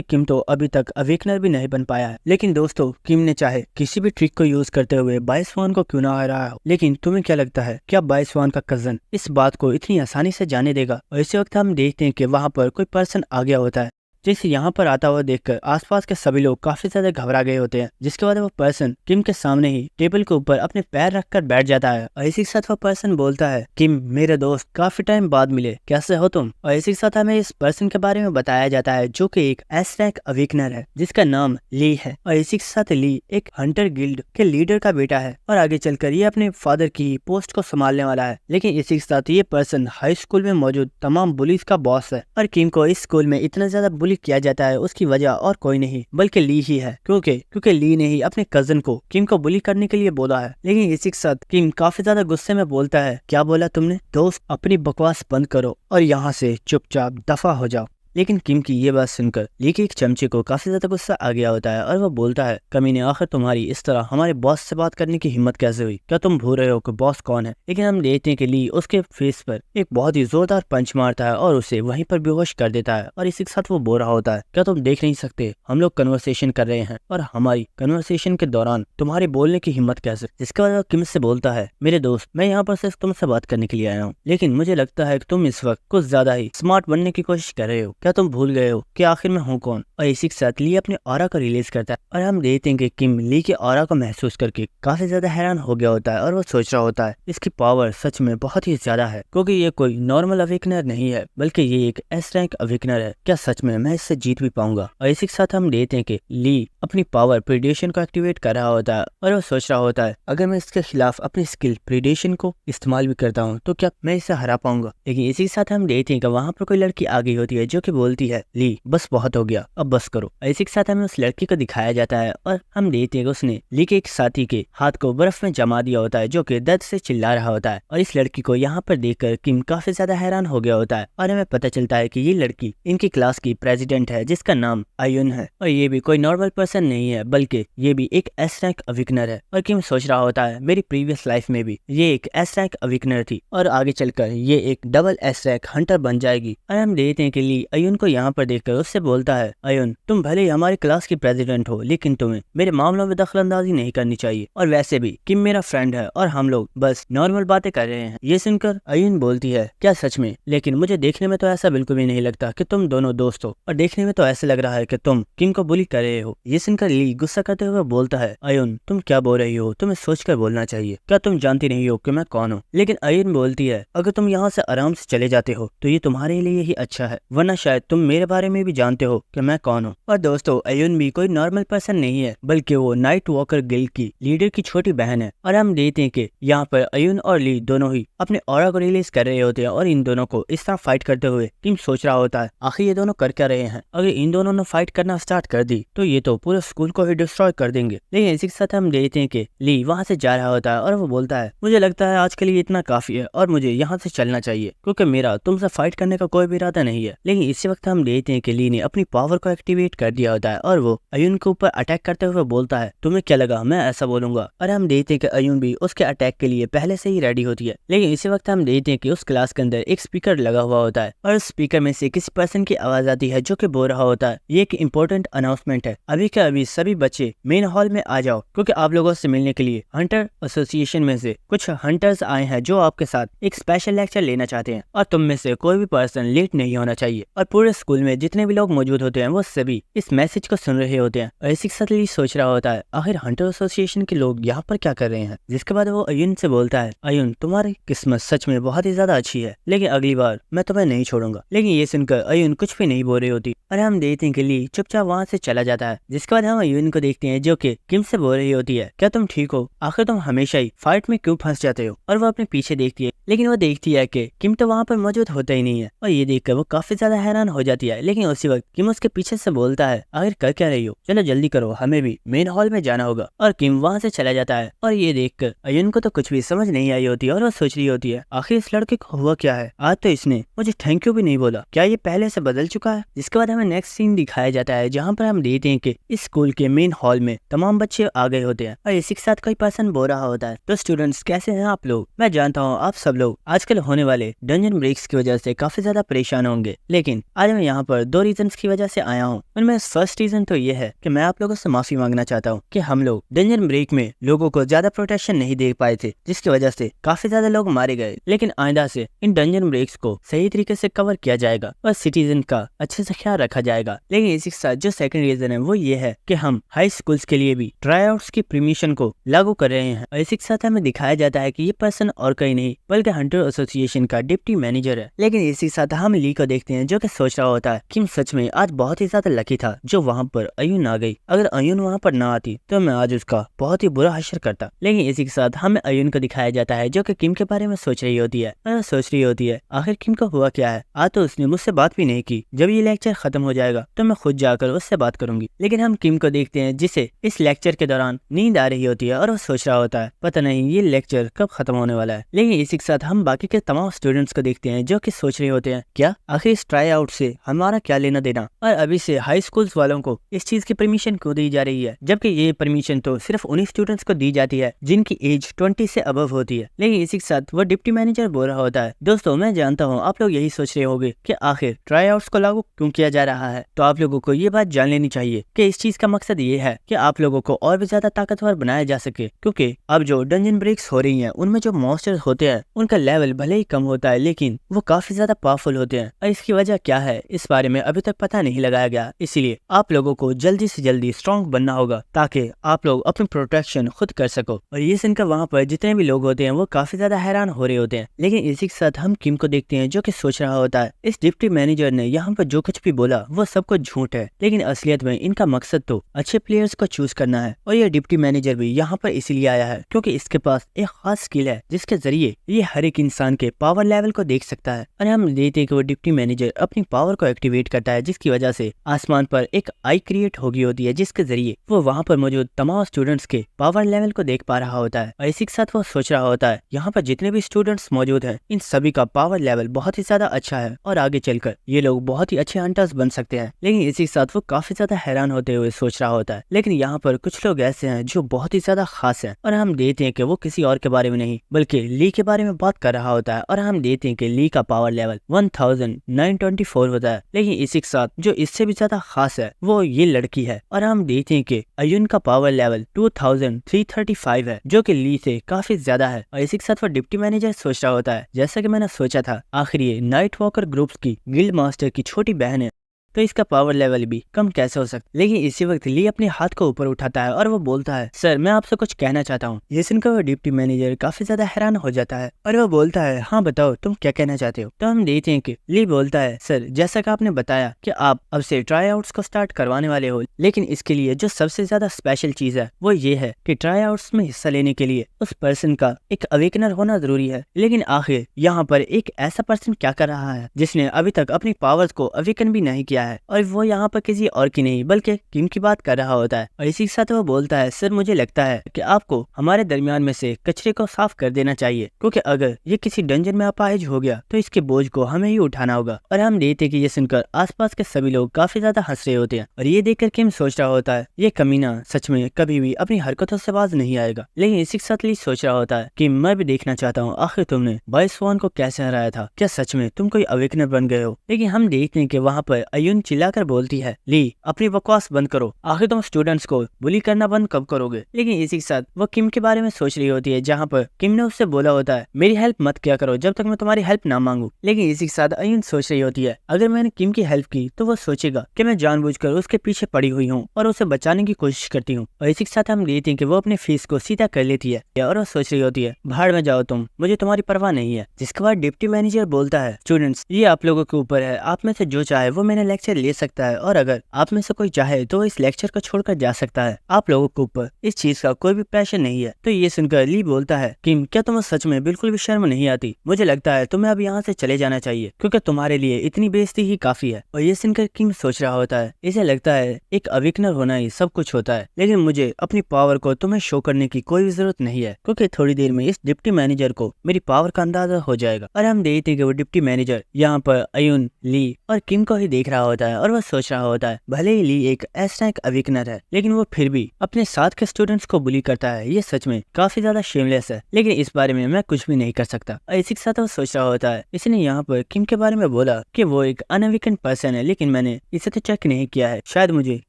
किम तो अभी तक अवेकनर भी नहीं बन पाया है। लेकिन दोस्तों किम ने चाहे किसी भी ट्रिक को यूज करते हुए बाइसवान को क्यों ना हराया हो, लेकिन तुम्हें क्या लगता है क्या बाइसवान का कजन इस बात को इतनी आसानी से जाने देगा? और इसी वक्त हम देखते हैं कि वहाँ पर कोई पर्सन आ गया होता है जिसे यहाँ पर आता हुआ देखकर आसपास के सभी लोग काफी ज्यादा घबरा गए होते हैं। जिसके बाद वो पर्सन किम के सामने ही टेबल के ऊपर अपने पैर रखकर बैठ जाता है और इसी के साथ वो पर्सन बोलता है किम मेरे दोस्त काफी टाइम बाद मिले, कैसे हो तुम? और इसी के साथ हमें इस पर्सन के बारे में बताया जाता है जो कि एक एस रैंक अवेकनर है जिसका नाम ली है। और इसी के साथ ली एक हंटर गिल्ड के लीडर का बेटा है और आगे चलकर ये अपने फादर की पोस्ट को संभालने वाला है। लेकिन इसी के साथ ये पर्सन हाई स्कूल में मौजूद तमाम बुलीज का बॉस है और किम को इस स्कूल में इतना ज्यादा बुली बुली किया जाता है उसकी वजह और कोई नहीं बल्कि ली ही है, क्योंकि ली ने ही अपने कजन को किम को बुली करने के लिए बोला है। लेकिन इसी के साथ किम काफी ज्यादा गुस्से में बोलता है, क्या बोला तुमने? दोस्त, अपनी बकवास बंद करो और यहाँ से चुपचाप दफा हो जाओ। लेकिन किम की ये बात सुनकर ली के एक चमचे को काफी ज्यादा गुस्सा आ गया होता है और वो बोलता है, कमीने, आखिर तुम्हारी इस तरह हमारे बॉस से बात करने की हिम्मत कैसे हुई? क्या तुम भूल रहे हो कि बॉस कौन है? लेकिन हम देखते हैं कि ली उसके फेस पर एक बहुत ही जोरदार पंच मारता है और उसे वहीं पर बेहोश कर देता है और इसी के साथ वो बोल रहा होता है, क्या तुम देख नहीं सकते हम लोग कन्वर्सेशन कर रहे हैं और हमारी कन्वर्सेशन के दौरान तुम्हारे बोलने की हिम्मत कैसे? जिसके बाद वो किम से बोलता है, मेरे दोस्त, मैं यहाँ पर सिर्फ तुमसे बात करने के लिए आया हूँ, लेकिन मुझे लगता है कि तुम इस वक्त कुछ ज्यादा ही स्मार्ट बनने की कोशिश कर रहे हो। क्या तुम भूल गए हो कि आखिर मैं हूँ कौन? और इसी के साथ ली अपने ऑरा को रिलीज करता है और हम देखते हैं कि किम ली के ऑरा को महसूस करके काफी ज्यादा हैरान हो गया होता है और वो सोच रहा होता है, इसकी पावर सच में बहुत ही ज्यादा है, क्योंकि ये कोई नॉर्मल अवेकनर नहीं है बल्कि ये एक एस रैंक अवेकनर है। क्या सच में मैं इससे जीत भी पाऊंगा? और इसी के साथ हम देखते हैं कि ली अपनी पावर प्रीडेशन को एक्टिवेट कर रहा होता है और वो सोच रहा होता है, अगर मैं इसके खिलाफ अपनी स्किल प्रीडेशन को इस्तेमाल भी करता हूँ तो क्या मैं इसे हरा पाऊंगा? लेकिन इसी के साथ हम देखते हैं कि वहाँ पर कोई लड़की आ गई होती है जो कि बोलती है, ली बस बहुत हो गया, अब बस करो। इसी के साथ हमें उस लड़की को दिखाया जाता है और हम देखते हैं कि उसने ली के एक साथी के हाथ को बर्फ में जमा दिया होता है जो कि दर्द से चिल्ला रहा होता है। और इस लड़की को यहाँ पर देखकर किम काफी ज्यादा हैरान हो गया होता है और हमें पता चलता है कि ये लड़की इनकी क्लास की प्रेसिडेंट है जिसका नाम अयुन है और ये भी कोई नॉर्मल पर्सन नहीं है बल्कि ये भी एक एस रैंक अवेकनर है। और किम सोच रहा होता है, मेरी प्रीवियस लाइफ में भी ये एक एस रैंक अवेकनर थी और आगे चलकर ये एक डबल एस रैंक हंटर बन जाएगी। और हम देखते हैं कि ली अयुन को यहाँ पर देखकर उससे बोलता है, अयुन, तुम भले ही हमारी क्लास की प्रेसिडेंट हो लेकिन तुम्हें मेरे मामलों में दखलंदाजी नहीं करनी चाहिए, और वैसे भी किम मेरा फ्रेंड है और हम लोग बस नॉर्मल बातें कर रहे हैं। ये सुनकर अयुन बोलती है, क्या सच में? लेकिन मुझे देखने में तो ऐसा बिल्कुल भी नहीं लगता कि तुम दोनों दोस्त हो, और देखने में तो ऐसा लग रहा है कि तुम किम को बुली कर रहे हो। ये सुनकर ली गुस्सा करते हुए बोलता है, अयुन, तुम क्या बोल रही हो? तुम्हें सोचकर बोलना चाहिए, क्या तुम जानती नहीं हो कि मैं कौन हूँ? लेकिन अयुन बोलती है, अगर तुम यहाँ से आराम से चले जाते हो तो ये तुम्हारे लिए ही अच्छा है, वरना शायद तुम मेरे बारे में भी जानते हो कि मैं कौन हूँ। और दोस्तों, अयुन भी कोई नॉर्मल पर्सन नहीं है बल्कि वो नाइट वॉकर गिल्ड की लीडर की छोटी बहन है। और हम देखते हैं कि यहाँ पर अयुन और ली दोनों ही अपने ऑरा को रिलीज कर रहे होते हैं और इन दोनों को इस तरह फाइट करते हुए टीम सोच रहा होता है, आखिर ये दोनों कर क्या रहे हैं? अगर इन दोनों ने फाइट करना स्टार्ट कर दी तो ये तो पूरे स्कूल को ही डिस्ट्रॉय कर देंगे। लेकिन इसी के साथ हम देखते हैं कि ली वहाँ से जा रहा होता है और वो बोलता है, मुझे लगता है आज के लिए इतना काफी है और मुझे यहाँ से चलना चाहिए क्योंकि मेरा तुमसे फाइट करने का कोई भी इरादा नहीं है। लेकिन इसी वक्त हम देखते हैं कि ली ने अपनी पावर को एक्टिवेट कर दिया होता है और वो अयुन के ऊपर अटैक करते हुए बोलता है, तुम्हें क्या लगा मैं ऐसा बोलूंगा? और हम देखते हैं कि अयुन भी उसके अटैक के लिए पहले से ही रेडी होती है। लेकिन इसी वक्त हम देखते हैं कि उस क्लास के अंदर एक स्पीकर लगा हुआ होता है और उस स्पीकर में से किसी पर्सन की आवाज आती है जो कि बोल रहा होता है, ये एक इम्पोर्टेंट अनाउंसमेंट है, अभी के अभी सभी बच्चे मेन हॉल में आ जाओ क्योंकि आप लोगों से मिलने के लिए हंटर एसोसिएशन में से कुछ हंटर्स आए हैं जो आपके साथ एक स्पेशल लेक्चर लेना चाहते हैं और तुम में से कोई भी पर्सन लेट नहीं होना चाहिए। और पूरे स्कूल में जितने भी लोग मौजूद होते हैं वो सभी इस मैसेज को सुन रहे होते हैं। और इसी के साथ ली सोच रहा होता है, आखिर हंटर एसोसिएशन के लोग यहाँ पर क्या कर रहे हैं? जिसके बाद वो अयुन से बोलता है, अयुन, तुम्हारी किस्मत सच में बहुत ही ज्यादा अच्छी है, लेकिन अगली बार मैं तुम्हें नहीं छोड़ूंगा। लेकिन ये सुनकर अयुन कुछ भी नहीं बोल रही होती और हम देखते हैं कि ली चुपचाप वहाँ से चला जाता है। जिसके बाद हम अयुन को देखते हैं जो कि किम से बोल रही होती है, क्या तुम ठीक हो? आखिर तुम हमेशा ही फाइट में क्यों फंस जाते हो? और वो अपने पीछे देखती है लेकिन वो देखती है कि किम तो वहाँ पर मौजूद होता ही नहीं है और ये देखकर वो काफी ज्यादा हैरान हो जाती है। लेकिन उसी वक्त किम उसके पीछे से बोलता है, आखिर कर क्या रही हो? चलो जल्दी करो, हमें भी मेन हॉल में जाना होगा। और किम वहाँ से चला जाता है और ये देखकर अयुन को तो कुछ भी समझ नहीं आई होती और वो सोच रही होती है, आखिर इस लड़के को हुआ क्या है? आज तो इसने मुझे थैंक यू भी नहीं बोला, क्या ये पहले से बदल चुका है? जिसके बाद हमें नेक्स्ट सीन दिखाया जाता है जहाँ पर हम देखते हैं कि इस स्कूल के मेन हॉल में तमाम बच्चे आ गए होते हैं और इसी के साथ कोई पर्सन बोल रहा होता है, तो स्टूडेंट्स कैसे हैं आप लोग? मैं जानता हूँ आप सब लोग आजकल होने वाले डंजन ब्रेक्स की वजह से काफी ज्यादा परेशान होंगे, लेकिन आज मैं यहाँ पर 2 रीजंस की वजह से आया हूँ। उनमें फर्स्ट रीजन तो ये है कि मैं आप लोगों से माफी मांगना चाहता हूँ कि हम लोग डंजन ब्रेक में लोगों को ज्यादा प्रोटेक्शन नहीं दे पाए थे जिसकी वजह से काफी ज्यादा लोग मारे गए। लेकिन आइंदा से इन डंजन ब्रेक्स को सही तरीके से कवर किया जाएगा और सिटीजन का अच्छे से ख्याल रखा जाएगा। लेकिन इसी के साथ जो सेकंड रीजन है वो ये है कि हम हाई स्कूल्स के लिए भी ट्राई आउट्स की परमिशन को लागू कर रहे हैं। और इसी के साथ हमें दिखाया जाता है कि ये पर्सन और कहीं नहीं बल्कि के हंटर एसोसिएशन का डिप्टी मैनेजर है। लेकिन इसी साथ हम ली को देखते हैं जो कि सोच रहा होता है किम सच में आज बहुत ही ज्यादा लकी था जो वहाँ पर अयुन आ गई। अगर अयुन वहाँ पर ना आती तो मैं आज उसका बहुत ही बुरा हश्र करता। लेकिन इसी के साथ हमें अयुन को दिखाया जाता है जो कि किम के बारे में सोच रही होती है और सोच रही होती है आखिर किम को हुआ क्या है। आज तो उसने मुझसे बात भी नहीं की, जब ये लेक्चर खत्म हो जाएगा तो मैं खुद जाकर उससे बात करूंगी। लेकिन हम किम को देखते हैं जिसे इस लेक्चर के दौरान नींद आ रही होती है और वो सोच रहा होता है पता नहीं ये लेक्चर कब खत्म होने वाला है। लेकिन इसी के साथ हम बाकी के तमाम स्टूडेंट्स को देखते हैं जो कि सोच रहे होते हैं क्या आखिर इस ट्राई आउट से हमारा क्या लेना देना, और अभी से हाई स्कूल्स वालों को इस चीज की परमिशन क्यों दी जा रही है, जबकि ये परमिशन तो सिर्फ उन्हीं स्टूडेंट्स को दी जाती है जिनकी एज 20 से अबव होती है। लेकिन इसी के साथ वो डिप्टी मैनेजर बोल रहा होता है दोस्तों मैं जानता हूँ आप लोग यही सोच रहे होंगे कि आखिर ट्राई आउट्स को लागू क्यों किया जा रहा है, तो आप लोगों को ये बात जान लेनी चाहिए कि इस चीज का मकसद ये है कि आप लोगों को और भी ज्यादा ताकतवर बनाया जा सके, क्योंकि अब जो डंजन ब्रेक्स हो रही हैं उनमें जो मॉन्स्टर्स होते हैं उनका लेवल भले ही कम होता है लेकिन वो काफी ज्यादा पावरफुल होते हैं और इसकी वजह क्या है इस बारे में अभी तक पता नहीं लगाया गया। इसलिए आप लोगों को जल्दी से जल्दी स्ट्रॉन्ग बनना होगा ताकि आप लोग अपनी प्रोटेक्शन खुद कर सको। और ये सुनकर वहाँ पर जितने भी लोग होते हैं वो काफी ज्यादा हैरान हो रहे होते हैं। लेकिन इसी के साथ हम किम को देखते हैं जो कि सोच रहा होता है इस डिप्टी मैनेजर ने यहाँ पर जो कुछ भी बोला वो सब कुछ झूठ है, लेकिन असलियत में इनका मकसद तो अच्छे प्लेयर्स को चूज करना है। और ये डिप्टी मैनेजर भी यहाँ पर इसीलिए आया है क्योंकि इसके पास एक खास स्किल है जिसके जरिए ये हर एक इंसान के पावर लेवल को देख सकता है। और हम देखते हैं कि वो डिप्टी मैनेजर अपनी पावर को एक्टिवेट करता है जिसकी वजह से आसमान पर एक आई क्रिएट हो गई होती है जिसके जरिए वो वहाँ पर मौजूद तमाम स्टूडेंट्स के पावर लेवल को देख पा रहा होता है। और इसी के साथ वो सोच रहा होता है यहाँ पर जितने भी स्टूडेंट्स मौजूद हैं इन सभी का पावर लेवल बहुत ही ज्यादा अच्छा है और आगे चलकर ये लोग बहुत ही अच्छे हंटर्स बन सकते हैं। लेकिन इसी के साथ वो काफी ज्यादा हैरान होते हुए सोच रहा होता है लेकिन यहाँ पर कुछ लोग ऐसे हैं जो बहुत ही ज्यादा खास हैं और हम देखते हैं कि वो किसी और के बारे में नहीं बल्कि ली के बारे में बात कर रहा होता है। और हम देखते हैं कि ली का पावर लेवल 1924 होता है। लेकिन इसी के साथ जो इससे भी ज्यादा खास है वो ये लड़की है और हम देखते हैं कि अयुन का पावर लेवल 2335 है जो कि ली से काफी ज्यादा है। और इसी के साथ वो डिप्टी मैनेजर सोच रहा होता है जैसा कि मैंने सोचा था आखिर ये नाइट वॉकर ग्रुप्स की गिल्ड मास्टर की छोटी बहन है तो इसका पावर लेवल भी कम कैसे हो सकता। लेकिन इसी वक्त ली अपने हाथ को ऊपर उठाता है और वो बोलता है सर मैं आपसे कुछ कहना चाहता हूँ। ये सुनकर वो डिप्टी मैनेजर काफी ज्यादा हैरान हो जाता है और वो बोलता है हाँ बताओ तुम क्या कहना चाहते हो। तो हम देखते हैं कि ली बोलता है सर जैसा कि आपने बताया कि आप अब से ट्राई आउट्स को स्टार्ट करवाने वाले हो, लेकिन इसके लिए जो सबसे ज्यादा स्पेशल चीज है वो ये है कि ट्राई आउट्स में हिस्सा लेने के लिए उस पर्सन का एक अवेकनर होना जरूरी है। लेकिन आखिर यहाँ पर एक ऐसा पर्सन क्या कर रहा है जिसने अभी तक अपनी पावर्स को अवेकन भी नहीं किया है और वो यहाँ पर किसी और की नहीं बल्कि किम की बात कर रहा होता है। और इसी के साथ वो बोलता है सर मुझे लगता है कि आपको हमारे दरमियान में से कचरे को साफ कर देना चाहिए क्योंकि अगर ये किसी डंजन में अपाहिज हो गया तो इसके बोझ को हमें ही उठाना होगा। और हम देखते कि ये सुनकर आसपास के सभी लोग काफी ज्यादा हंस रहे होते हैं और ये देखकर किम सोच रहा होता है ये कमीना सच में कभी भी अपनी हरकतों से बाज नहीं आएगा। लेकिन इसी के साथ ली सोच रहा होता है कि मैं भी देखना चाहता हूँ आखिर तुमने बॉय स्वान को कैसे हराया था, क्या सच में तुम कोई अवेकनर बन गए हो। लेकिन हम देखते हैं कि वहाँ पर अयुन चिल्लाकर बोलती है ली अपनी बकवास बंद करो, आखिर तुम स्टूडेंट्स को बुली करना बंद कब करोगे। लेकिन इसी के साथ वो किम के बारे में सोच रही होती है जहाँ पर किम ने उससे बोला होता है मेरी हेल्प मत किया करो जब तक मैं तुम्हारी हेल्प ना मांगू। लेकिन इसी के साथ अयुन सोच रही होती है अगर मैंने किम की हेल्प की तो वो सोचेगा कि मैं जानबूझकर उसके पीछे पड़ी हुई हूँ और उसे बचाने की कोशिश करती हूँ। और इसी के साथ हम देखते हैं कि वो अपने फीस को सीधा कर लेती है और वो सोच रही होती है भाड़ में जाओ तुम, मुझे तुम्हारी परवाह नहीं है। जिसके बाद डिप्टी मैनेजर बोलता है स्टूडेंट्स ये आप लोगों के ऊपर है, आप में से जो चाहे वो मैंने लेक्चर ले सकता है और अगर आप में से कोई चाहे तो इस लेक्चर को छोड़कर जा सकता है, आप लोगों के ऊपर इस चीज का कोई भी प्रेशर नहीं है। तो ये सुनकर ली बोलता है किम क्या तुम्हें सच में बिल्कुल भी शर्म नहीं आती, मुझे लगता है तुम्हें अब यहाँ से चले जाना चाहिए क्योंकि तुम्हारे लिए इतनी बेइज्जती ही काफी है। और ये सुनकर किम सोच रहा होता है इसे लगता है एक अवेकनर होना ही सब कुछ होता है, लेकिन मुझे अपनी पावर को तुम्हें शो करने की कोई भी जरूरत नहीं है क्योंकि थोड़ी देर में इस डिप्टी मैनेजर को मेरी पावर का अंदाजा हो जाएगा। और हम देखते हैं कि वो डिप्टी मैनेजर यहाँ पर अयुन, ली और किम को ही देख रहा होता है और वह सोच रहा होता है भले ही ली एक ऐसा एक अवेकनर है लेकिन वो फिर भी अपने साथ के स्टूडेंट्स को बुली करता है, ये सच में काफी ज्यादा शेमलेस है, लेकिन इस बारे में मैं कुछ भी नहीं कर सकता। और इसी के साथ वो सोच रहा होता है इसने यहाँ पर किम के बारे में बोला कि वो एक अनअवेकन पर्सन है, लेकिन मैंने इसे तो चेक नहीं किया है, शायद मुझे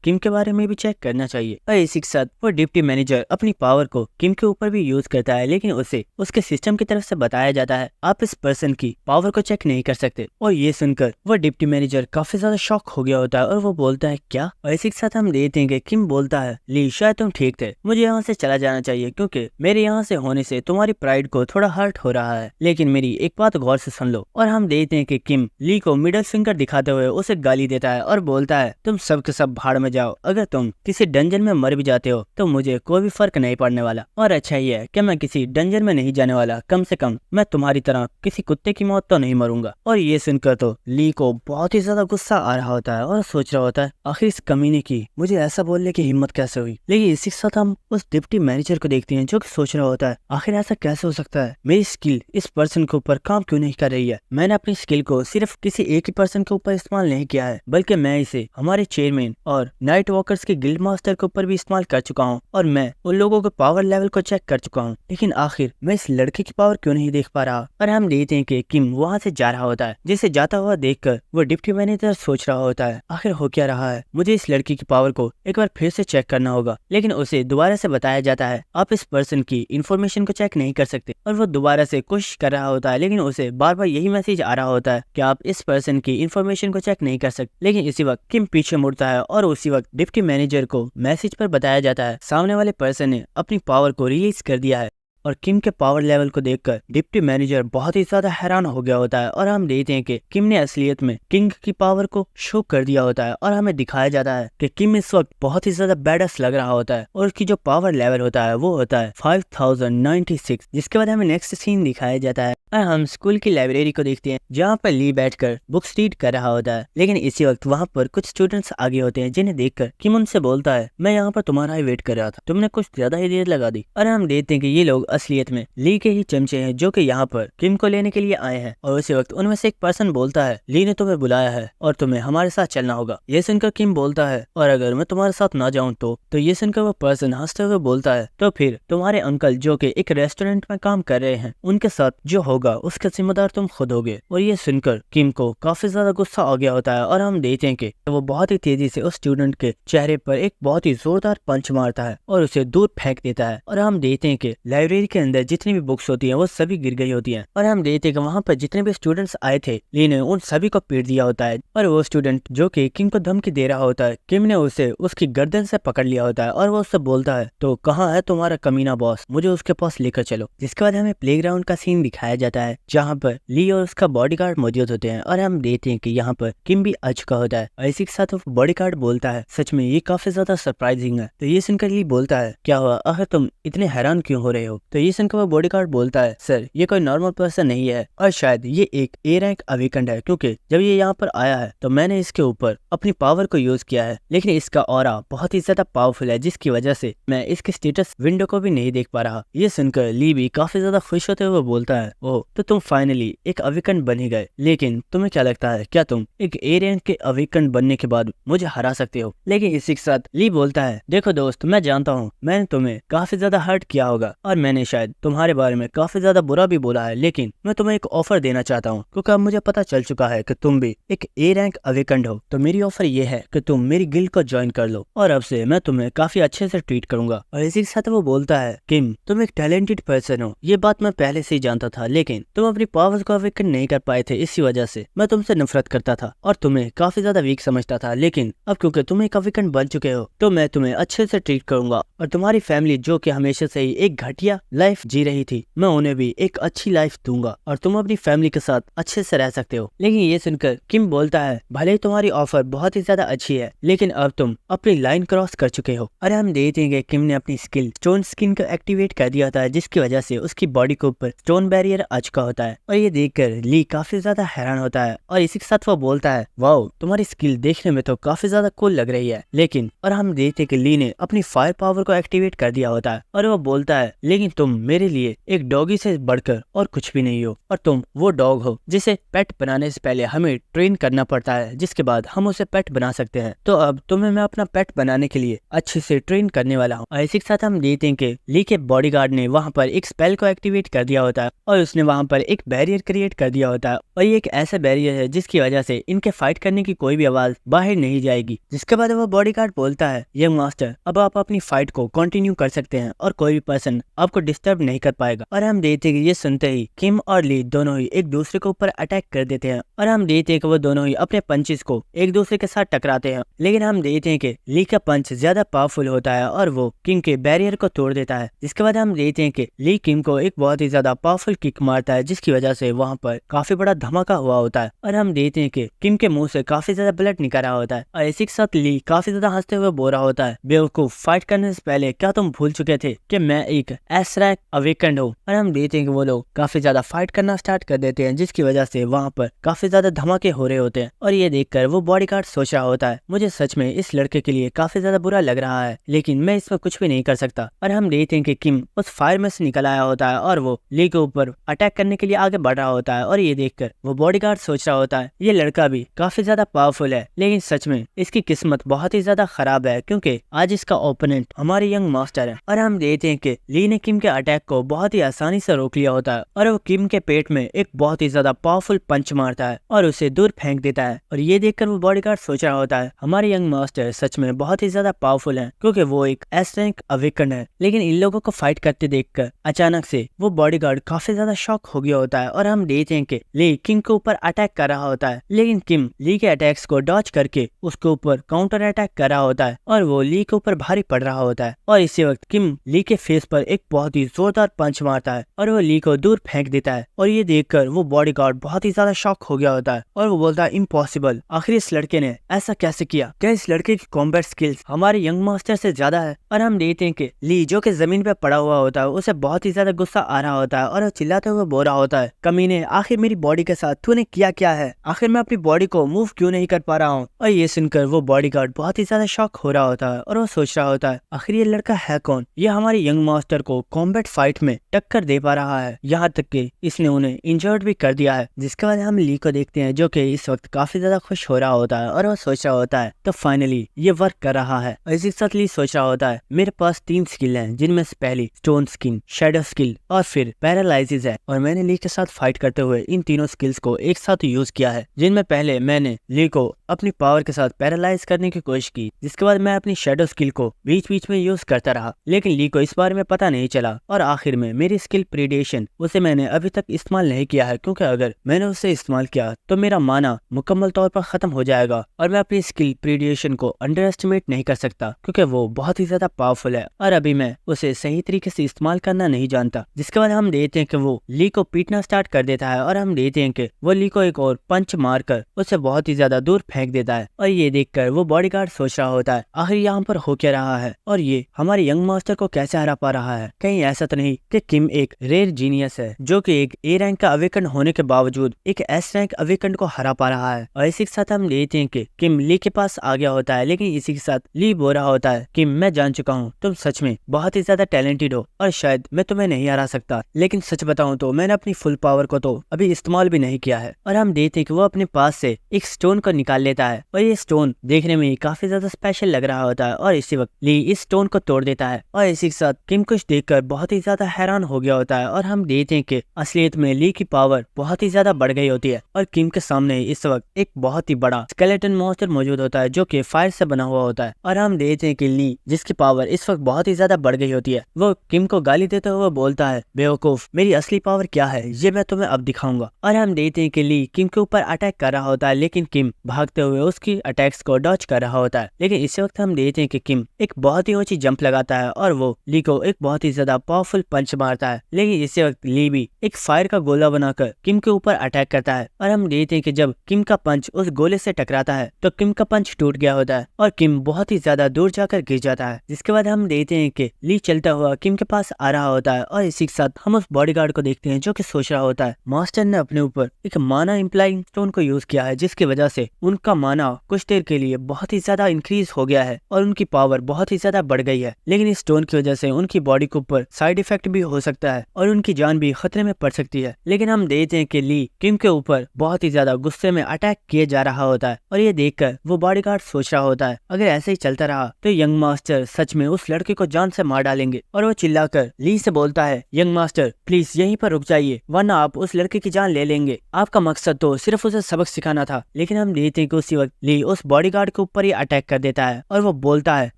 किम के बारे में भी चेक करना चाहिए। और इसी के साथ वो डिप्टी मैनेजर अपनी पावर को किम के ऊपर भी यूज करता है, लेकिन उसे उसके सिस्टम की तरफ से बताया जाता है आप इस पर्सन की पावर को चेक नहीं कर सकते। और ये सुनकर वो डिप्टी मैनेजर काफी ज्यादा शॉक हो गया होता है और वो बोलता है क्या। और इसी के साथ हम देखते हैं कि किम बोलता है ली शायद तुम ठीक थे, मुझे यहाँ से चला जाना चाहिए क्योंकि मेरे यहाँ से होने से तुम्हारी प्राइड को थोड़ा हर्ट हो रहा है, लेकिन मेरी एक बात गौर से सुन लो। और हम देखते हैं कि किम ली को मिडिल फिंगर दिखाते हुए उसे गाली देता है और बोलता है तुम सब के सब भाड़ में जाओ, अगर तुम किसी डंजन में मर भी जाते हो तो मुझे कोई भी फर्क नहीं पड़ने वाला। और अच्छा ही है कि मैं किसी डंजन में नहीं जाने वाला, कम से कम मैं तुम्हारी तरह किसी कुत्ते की मौत तो नहीं मरूंगा। और ये सुनकर तो ली को बहुत ही ज्यादा गुस्सा आ रहा होता है और सोच रहा होता है आखिर इस कमीने की मुझे ऐसा बोलने की हिम्मत कैसे हुई। लेकिन इसी के साथ हम उस डिप्टी मैनेजर को देखते हैं जो कि सोच रहा होता है आखिर ऐसा कैसे हो सकता है, मेरी स्किल इस पर्सन के ऊपर काम क्यों नहीं कर रही है। मैंने अपनी स्किल को सिर्फ किसी एक ही पर्सन के ऊपर इस्तेमाल नहीं किया है, बल्कि मैं इसे हमारे चेयरमैन और नाइट वॉकर्स के गिल्ड मास्टर के ऊपर भी इस्तेमाल कर चुका हूँ और मैं उन लोगों के पावर लेवल को चेक कर चुका हूँ। लेकिन आखिर मैं इस लड़के की पावर क्यों नहीं देख पा रहा। और हम देखते हैं कि किम वहाँ से जा रहा होता है, जिसे जाता हुआ देखकर वो डिप्टी मैनेजर सोच रहा होता है आखिर हो क्या रहा है, मुझे इस लड़की की पावर को एक बार फिर से चेक करना होगा। लेकिन उसे दोबारा से बताया जाता है आप इस पर्सन की इंफॉर्मेशन को चेक नहीं कर सकते। और वो दोबारा से कोशिश कर रहा होता है, लेकिन उसे बार बार यही मैसेज आ रहा होता है कि आप इस पर्सन की इंफॉर्मेशन को चेक नहीं कर सकते। लेकिन इसी वक्त किम पीछे मुड़ता है और उसी वक्त डिप्टी मैनेजर को मैसेज पर बताया जाता है सामने वाले पर्सन ने अपनी पावर को रिलीज कर दिया है। और किम के पावर लेवल को देखकर डिप्टी मैनेजर बहुत ही ज्यादा हैरान हो गया होता है। और हम देखते हैं कि किम ने असलियत में किंग की पावर को शो कर दिया होता है और हमें दिखाया जाता है कि किम इस वक्त बहुत ही ज्यादा बैडस लग रहा होता है और उसकी जो पावर लेवल होता है वो होता है 5096। जिसके बाद हमें नेक्स्ट सीन दिखाया जाता है और हम स्कूल की लाइब्रेरी को देखते हैं जहाँ पर ली बैठकर बुक्स रीड कर रहा होता है। लेकिन इसी वक्त वहाँ पर कुछ स्टूडेंट्स आगे होते हैं जिन्हें देखकर किम उनसे बोलता है मैं यहाँ पर तुम्हारा ही वेट कर रहा था, तुमने कुछ ज्यादा ही देर लगा दी। और हम देखते हैं कि ये लोग असलियत में ली के ही चमचे हैं जो कि यहाँ पर किम को लेने के लिए आए हैं। और उसी वक्त उनमें से एक पर्सन बोलता है ली ने तुम्हें बुलाया है और तुम्हें हमारे साथ चलना होगा। ये सुनकर किम बोलता है और अगर मैं तुम्हारे साथ ना जाऊँ तो ये सुनकर वो पर्सन हंसते हुए बोलता है तो फिर तुम्हारे अंकल जो कि एक रेस्टोरेंट में काम कर रहे हैं उनके साथ जो होगा उसका जिम्मेदार तुम खुद होगे। और ये सुनकर किम को काफी ज्यादा गुस्सा आ गया होता है और हम देखते हैं कि वो बहुत ही तेजी से उस स्टूडेंट के चेहरे पर एक बहुत ही जोरदार पंच मारता है और उसे दूर फेंक देता है। और हम देखते हैं कि लाइब्रेरी के अंदर जितनी भी बुक्स होती हैं वो सभी गिर गई होती हैं। और हम देखते हैं कि वहाँ पर जितने भी स्टूडेंट्स आए थे ली ने उन सभी को पीट दिया होता है। और वो स्टूडेंट जो कि किम को धमकी दे रहा होता है किम ने उसे उसकी गर्दन से पकड़ लिया होता है और वो उससे बोलता है तो कहाँ है तुम्हारा कमीना बॉस, मुझे उसके पास लेकर चलो। जिसके बाद हमें प्लेग्राउंड का सीन दिखाया जाता है जहाँ पर ली और उसका बॉडीगार्ड मौजूद होते हैं। और हम देखते हैं कि यहाँ पर किम भी आ चुका होता है और इसी के साथ वो बॉडीगार्ड बोलता है सच में ये काफी ज्यादा सरप्राइजिंग है। तो ये सुनकर ली बोलता है क्या हुआ, आखिर तुम इतने हैरान क्यों हो रहे हो। तो ये सुनकर वो बॉडीगार्ड बोलता है सर ये कोई नॉर्मल पर्सन नहीं है और शायद ये एक ए रैंक अवेकेंड है, क्योंकि जब ये यहाँ पर आया है तो मैंने इसके ऊपर अपनी पावर को यूज किया है, लेकिन इसका ऑरा बहुत ही ज्यादा पावरफुल है जिसकी वजह से मैं इसके स्टेटस विंडो को भी नहीं देख पा रहा। ये सुनकर ली भी काफी ज्यादा खुश होते हुए बोलता है ओह तो तुम फाइनली एक अवेकेंड बन ही गए, लेकिन तुम्हें क्या लगता है क्या तुम एक ए रैंक के अवेकेंड बनने के बाद मुझे हरा सकते हो। लेकिन इसी के साथ ली बोलता है देखो दोस्त मैं जानता हूँ मैंने तुम्हें काफी ज्यादा हर्ट किया होगा और मैंने शायद तुम्हारे बारे में काफी ज्यादा बुरा भी बोला है, लेकिन मैं तुम्हें एक ऑफर देना चाहता हूँ क्योंकि अब मुझे पता चल चुका है कि तुम भी एक ए रैंक अवेकेंड हो। तो मेरी ऑफर ये है कि तुम मेरी गिल्ड को ज्वाइन कर लो और अब से मैं तुम्हें काफी अच्छे से ट्रीट करूंगा। और इसी के साथ वो बोलता है किम तुम एक टैलेंटेड पर्सन हो, ये बात मैं पहले से ही जानता था, लेकिन तुम अपनी पावर्स को अवेकन नहीं कर पाए थे, इसी वजह से मैं तुमसे नफरत करता था और तुम्हें काफी ज्यादा वीक समझता था। लेकिन अब क्योंकि तुम एक अवेकन बन चुके हो तो मैं तुम्हें अच्छे से ट्रीट करूंगा और तुम्हारी फैमिली जो कि हमेशा से ही एक घटिया लाइफ जी रही थी मैं उन्हें भी एक अच्छी लाइफ दूंगा और तुम अपनी फैमिली के साथ अच्छे से रह सकते हो। लेकिन ये सुनकर किम बोलता है भले ही तुम्हारी ऑफर बहुत ही ज्यादा अच्छी है लेकिन अब तुम अपनी लाइन क्रॉस कर चुके हो। अरे हम देखते हैं कि किम ने अपनी स्किल स्टोन स्किन को एक्टिवेट कर दिया था जिसकी वजह से उसकी बॉडी के ऊपर स्टोन बैरियर आ चुका होता है। और ये देखकर ली काफी ज्यादा हैरान होता है और इसी के साथ वो बोलता है वाओ तुम्हारी स्किल देखने में तो काफी ज्यादा कूल लग रही है, लेकिन और हम देखते हैं कि ली ने अपनी फायर पावर को एक्टिवेट कर दिया होता है और वो बोलता है लेकिन तुम मेरे लिए एक डॉगी से बढ़कर और कुछ भी नहीं हो और तुम वो डॉग हो जिसे पेट बनाने से पहले हमें ट्रेन करना पड़ता है जिसके बाद हम उसे पेट बना सकते हैं। तो अब तुम्हें मैं अपना पेट बनाने के लिए अच्छे से ट्रेन करने वाला हूँ। और इसी के साथ हम देखते हैं कि ली के बॉडीगार्ड ने वहाँ पर एक स्पेल को एक्टिवेट कर दिया होता है और उसने वहाँ पर एक बैरियर क्रिएट कर दिया होता है और ये एक ऐसा बैरियर है जिसकी वजह से इनके फाइट करने की कोई भी आवाज बाहर नहीं जाएगी। जिसके बाद वो बॉडीगार्ड बोलता है, यंग मास्टर अब आप अपनी फाइट को कंटिन्यू कर सकते हैं और कोई भी पर्सन आपको डिस्टर्ब नहीं कर पाएगा। और हम देखते हैं कि ये सुनते ही किम और ली दोनों ही एक दूसरे के ऊपर अटैक कर देते हैं और हम देखते हैं कि वो दोनों ही अपने पंचेस को एक दूसरे के साथ टकराते हैं। लेकिन हम देखते हैं कि ली का पंच ज्यादा पावरफुल होता है और वो किम के बैरियर को तोड़ देता है। जिसके बाद हम देखते हैं कि ली किम को एक बहुत ही ज्यादा पावरफुल किक मारता है जिसकी वजह से वहाँ पर काफी बड़ा धमाका हुआ होता है और हम देखते हैं कि किम के मुंह से काफी ज्यादा ब्लड निकल रहा होता है। और इसी के साथ ली काफी ज्यादा हंसते हुए बोल रहा होता है, बेवकूफ, फाइट करने से पहले क्या तुम भूल चुके थे कि मैं एक एस-रैंक अवेकन्ड हूँ। और हम देखते हैं कि वो लोग काफी ज्यादा फाइट करना स्टार्ट कर देते हैं जिसकी वजह से वहाँ पर काफी ज्यादा धमाके हो रहे होते हैं। और ये देखकर वो बॉडीगार्ड सोच रहा होता है, मुझे सच में इस लड़के के लिए काफी ज्यादा बुरा लग रहा है लेकिन मैं इसमें कुछ भी नहीं कर सकता। और हम देखते हैं कि किम उस फायर में से निकल आया होता है और वो ली के ऊपर अटैक करने के लिए आगे बढ़ रहा होता है। और ये देखकर वो बॉडीगार्ड सोच रहा होता है, ये लड़का भी काफी ज्यादा पावरफुल है लेकिन सच में इसकी किस्मत बहुत ही ज्यादा खराब है क्योंकि आज इसका ओपोनेंट हमारे यंग मास्टर है। और हम देखते हैं कि ली ने किम के अटैक को बहुत ही आसानी से रोक लिया होता है और वो किम के पेट में एक बहुत ही ज्यादा पावरफुल पंच मारता है और उसे दूर फेंक देता है। और ये देखकर वो बॉडीगार्ड सोच रहा होता है, हमारे यंग मास्टर सच में बहुत ही ज्यादा पावरफुल है क्योंकि वो एक एस-रैंक अवेकन है। लेकिन इन लोगों को फाइट करते देखकर अचानक से वो बॉडीगार्ड काफी ज्यादा शॉक हो गया होता है और हम देखते हैं कि ली किम के ऊपर अटैक कर रहा होता है लेकिन किम ली के अटैक्स को डॉज करके उसके ऊपर काउंटर अटैक कर रहा होता है और वो ली के ऊपर भारी पड़ रहा होता है। और इसी वक्त किम ली के फेस पर एक बहुत ही जोरदार पंच मारता है और वो ली को दूर फेंक देता है। और ये देखकर वो बॉडीगार्ड बहुत ही ज्यादा शॉक हो गया होता है और वो बोलता है, इम्पॉसिबल, आखिर इस लड़के ने ऐसा कैसे किया? क्या इस लड़के की कॉम्बैट स्किल्स हमारे यंग मास्टर से ज्यादा है? और हम देखते हैं कि ली जो कि जमीन पे पड़ा हुआ होता है उसे बहुत ही ज्यादा गुस्सा आ रहा होता है और वो चिल्लाते हुए बोल रहा होता है, कमीने, आखिर मेरी बॉडी के साथ तूने किया क्या है? आखिर मैं अपनी बॉडी को मूव क्यों नहीं कर पा रहा हूँ? और ये सुनकर वो बॉडीगार्ड बहुत ही ज्यादा शॉक हो रहा होता है और वो सोच रहा होता है, आखिर ये लड़का है कौन? ये हमारे यंग मास्टर को कॉम्बैट फाइट में टक्कर दे पा रहा है, यहाँ तक कि इसने उन्हें इंजर्ड भी कर दिया है। जिसके बाद हम ली को देखते हैं जो कि इस वक्त काफी ज्यादा खुश हो रहा होता है और वो सोच रहा होता है तो फाइनली ये वर्क कर रहा है। और इसी के साथ ली सोच रहा होता है, मेरे पास 3 स्किल हैं जिनमें से पहली स्टोन स्किन, शेडो स्किल और फिर पैरालाइसिस है और मैंने ली के साथ फाइट करते हुए इन तीनों स्किल्स को एक साथ यूज किया है। जिनमें पहले मैंने ली को अपनी पावर के साथ पैरालाइज करने की कोशिश की, जिसके बाद मैं अपनी शेडो स्किल को बीच बीच में यूज करता रहा लेकिन ली को इस बारे में पता नहीं चला और आखिर में मेरी स्किल प्रीडेशन उसे मैंने अभी तक इस्तेमाल नहीं किया है क्योंकि अगर मैंने उसे इस्तेमाल किया तो मेरा माना मुकम्मल तौर पर खत्म हो जाएगा और मैं अपनी स्किल प्रीडेशन को अंडर एस्टिमेट नहीं कर सकता क्योंकि वो बहुत ही ज्यादा पावरफुल है और अभी मैं उसे सही तरीके से इस्तेमाल करना नहीं जानता। जिसके बाद हम देखते हैं कि वो ली को पीटना स्टार्ट कर देता है और हम देखते हैं कि वो ली को एक और पंच मारकर उसे बहुत ही ज्यादा दूर फेंक देता है। और ये देखकर वो बॉडीगार्ड सोच रहा होता है, आखिर यहाँ पर हो क्या रहा है और ये हमारे यंग मास्टर को कैसे हरा पा रहा है? कहीं ऐसा तो नहीं कि किम एक रेयर जीनियस है जो कि एक ए रैंक का अवेकन होने के बावजूद एक एस रैंक अवेकन को हरा पा रहा है? और इसी के साथ हम देखते हैं कि किम ली के पास आ गया होता है लेकिन इसी के साथ ली बोल रहा होता है, किम, मैं जान चुका हूँ तुम सच में बहुत ही ज्यादा टैलेंटेड हो और शायद मैं तुम्हें नहीं हरा सकता, लेकिन सच बताऊं तो मैंने अपनी फुल पावर को तो अभी इस्तेमाल भी नहीं किया है। और हम देखते हैं कि वो अपने पास से एक स्टोन को निकाल लेता है और ये स्टोन देखने में काफी ज्यादा स्पेशल लग रहा होता है और इसी वक्त ली इस स्टोन को तोड़ देता है। और इसी के साथ किम कुछ देखकर बहुत ही ज्यादा हैरान हो गया होता है और हम देखते हैं कि असलियत में ली की पावर बहुत ही ज्यादा बढ़ गई होती है और किम के सामने इस वक्त एक बहुत ही बड़ा स्केलेटन मॉन्स्टर मौजूद होता है जो कि फायर से बना हुआ होता है। और हम देखते हैं कि ली, जिसकी पावर इस वक्त बहुत ही ज्यादा बढ़ गई होती है, वो किम को गाली देते हुए बोलता है, बेवकूफ, मेरी असली पावर क्या है ये मैं तुम्हें अब दिखाऊंगा। और हम देखते हैं कि ली किम के ऊपर अटैक कर रहा होता है लेकिन किम भागते हुए उसकी अटैक्स को डॉज कर रहा होता है। लेकिन इसी वक्त हम देखते हैं कि किम एक बहुत ही ऊंची जंप लगाता है और वो ली को एक बहुत ही ज्यादा पावरफुल पंच मारता है। लेकिन इसी वक्त ली भी एक फायर का गोला बनाकर किम के ऊपर अटैक करता है और हम देखते हैं कि जब किम का पंच उस गोले से टकराता है तो किम का पंच टूट गया होता है और किम बहुत ही ज्यादा दूर जाकर गिर जाता है। जिसके बाद हम देखते हैं कि ली चलता हुआ किम के पास आ रहा होता है और इसी के साथ हम उस बॉडीगार्ड को देखते हैं जो कि सोच रहा होता है, मास्टर ने अपने ऊपर एक माना इम्प्लाइंग स्टोन को यूज किया है जिसकी वजह से उनका माना कुछ देर के लिए बहुत ही ज्यादा इंक्रीज हो गया है और उनकी पावर बहुत ही ज्यादा बढ़ गई है। लेकिन इस स्टोन की वजह से उनकी बॉडी के ऊपर साइड इफेक्ट भी हो सकता है और उनकी जान भी खतरे में पड़ सकती है। लेकिन हम देखते हैं कि ली किम के ऊपर बहुत ही ज्यादा गुस्से में अटैक किए जा रहा होता है और ये देखकर वो बॉडीगार्ड सोच रहा होता है, अगर ऐसे ही चलता रहा तो यंग मास्टर सच में उस लड़के को जान से मार डालेंगे। और वो चिल्लाकर ली से बोलता है, यंग मास्टर प्लीज यहीं पर रुक जाइए वरना आप उस लड़के की जान ले लेंगे। आपका मकसद तो सिर्फ उसे सबक सिखाना था। लेकिन हम देखते हैं कि उसी वक्त ली उस बॉडीगार्ड के ऊपर ही अटैक कर देता है और वो बोलता है